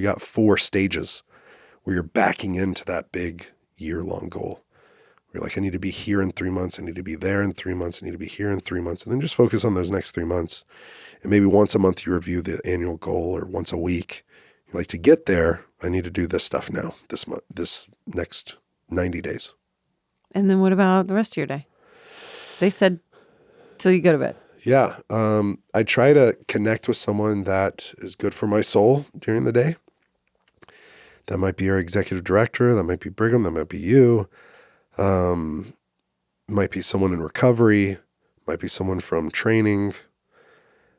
got 4 stages where you're backing into that big year-long goal. You're like, I need to be here in 3 months. I need to be there in 3 months. I need to be here in 3 months. And then just focus on those next 3 months. And maybe once a month you review the annual goal, or once a week. You're like, to get there, I need to do this stuff now, this month, this next 90 days. And then what about the rest of your day? They said till you go to bed. Yeah. I try to connect with someone that is good for my soul during the day. That might be our executive director. That might be Brigham. That might be you. Might be someone in recovery. Might be someone from training.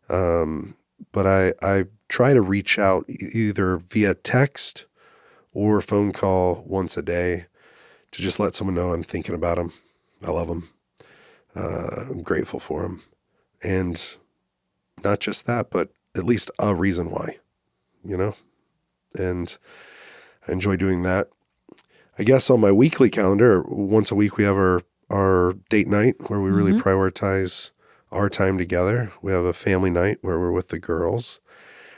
But I try to reach out either via text or phone call once a day to just let someone know I'm thinking about them. I love them. I'm grateful for them. And not just that, but at least a reason why, and I enjoy doing that. I guess on my weekly calendar, once a week, we have our date night where we really prioritize our time together. We have a family night where we're with the girls.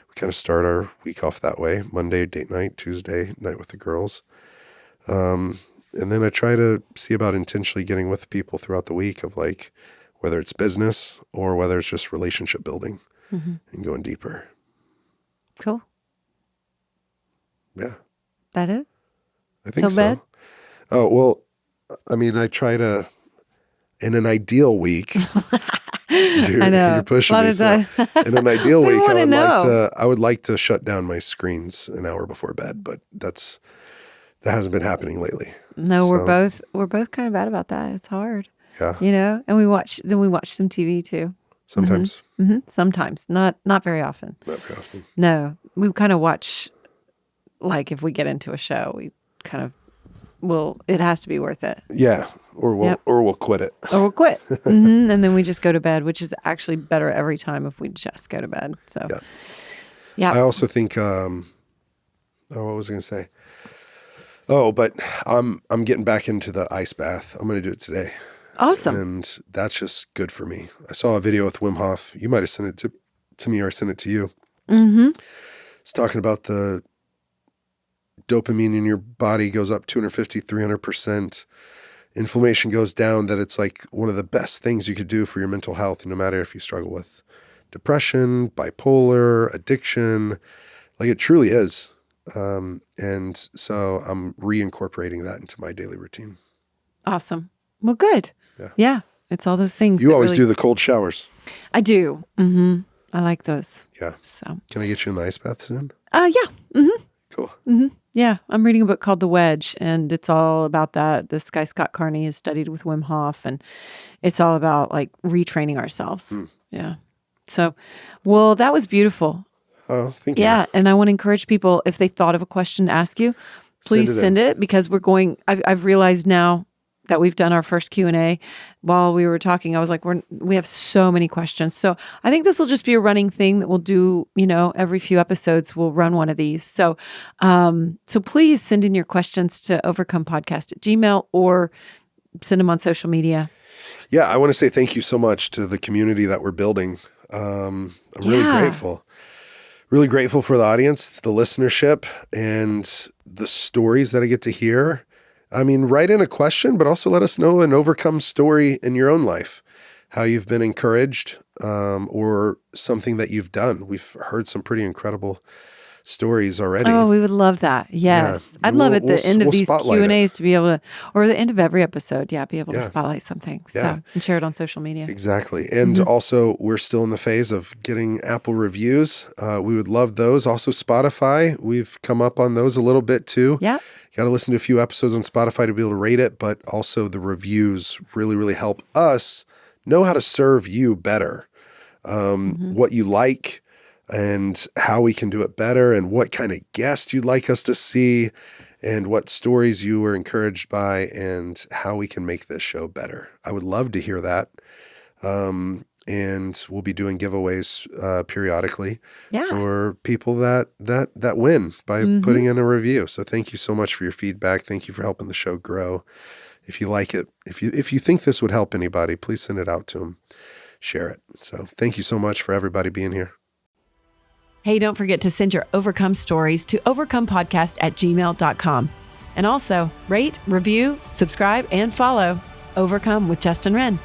We kind of start our week off that way. Monday, date night. Tuesday, night with the girls. And then I try to see about intentionally getting with people throughout the week, of like, whether it's business or whether it's just relationship building and going deeper. Cool. Yeah. That it? I think Till so. bed? Oh, well, I mean, I try to, in an ideal week, I know. You're pushing me. So in an ideal week, I would like to shut down my screens an hour before bed, but that hasn't been happening lately. No, we're both kind of bad about that. It's hard. Yeah. And we watch some TV too. Sometimes. Mm-hmm. Sometimes. Not very often. Not very often. No. We kind of watch, like, if we get into a show, we kind of it has to be worth it. Yeah. Or we'll quit it. Or we'll quit. And then we just go to bed, which is actually better every time if we just go to bed. So yeah. I also think what was I going to say? Oh, but I'm getting back into the ice bath. I'm going to do it today. Awesome. And that's just good for me. I saw a video with Wim Hof. You might have sent it to me, or I sent it to you. Mm-hmm. It's talking about the dopamine in your body goes up 250, 300%. Inflammation goes down, that it's like one of the best things you could do for your mental health. No matter if you struggle with depression, bipolar, addiction, like it truly is. And so I'm reincorporating that into my daily routine. Awesome. Well, good. Yeah. It's all those things. You always do the cold showers. I do. Mm-hmm. I like those. Yeah. So can I get you in the ice bath soon? Yeah. Mm-hmm. Cool. Mm-hmm. Yeah. I'm reading a book called The Wedge, and it's all about that. This guy, Scott Carney, has studied with Wim Hof, and it's all about like retraining ourselves. Yeah. So, well, that was beautiful. Oh, thank you. Yeah. And I want to encourage people, if they thought of a question to ask you, please send it, because I've realized now that we've done our first Q&A. While we were talking, I was like, we have so many questions. So I think this will just be a running thing that we'll do, every few episodes, we'll run one of these. So, so please send in your questions to overcomepodcast@gmail.com or send them on social media. Yeah, I want to say thank you so much to the community that we're building. I'm really grateful. Really grateful for the audience, the listenership, and the stories that I get to hear. I mean, write in a question, but also let us know an overcome story in your own life, how you've been encouraged, or something that you've done. We've heard some pretty incredible stories already. Oh, we would love that. Yes. Yeah. I'd love at the end of these Q&As to be able to, or the end of every episode, be able to spotlight something and share it on social media. Exactly. And also, we're still in the phase of getting Apple reviews. We would love those. Also, Spotify, we've come up on those a little bit too. Yeah. You got to listen to a few episodes on Spotify to be able to rate it, but also the reviews really, really help us know how to serve you better, what you like, and how we can do it better, and what kind of guest you'd like us to see, and what stories you were encouraged by, and how we can make this show better. I would love to hear that. And we'll be doing giveaways periodically for people that win by putting in a review. So thank you so much for your feedback. Thank you for helping the show grow. If you like it, if you think this would help anybody, please send it out to them. Share it. So thank you so much for everybody being here. Hey, don't forget to send your Overcome stories to overcomepodcast@gmail.com. And also rate, review, subscribe, and follow Overcome with Justin Wren.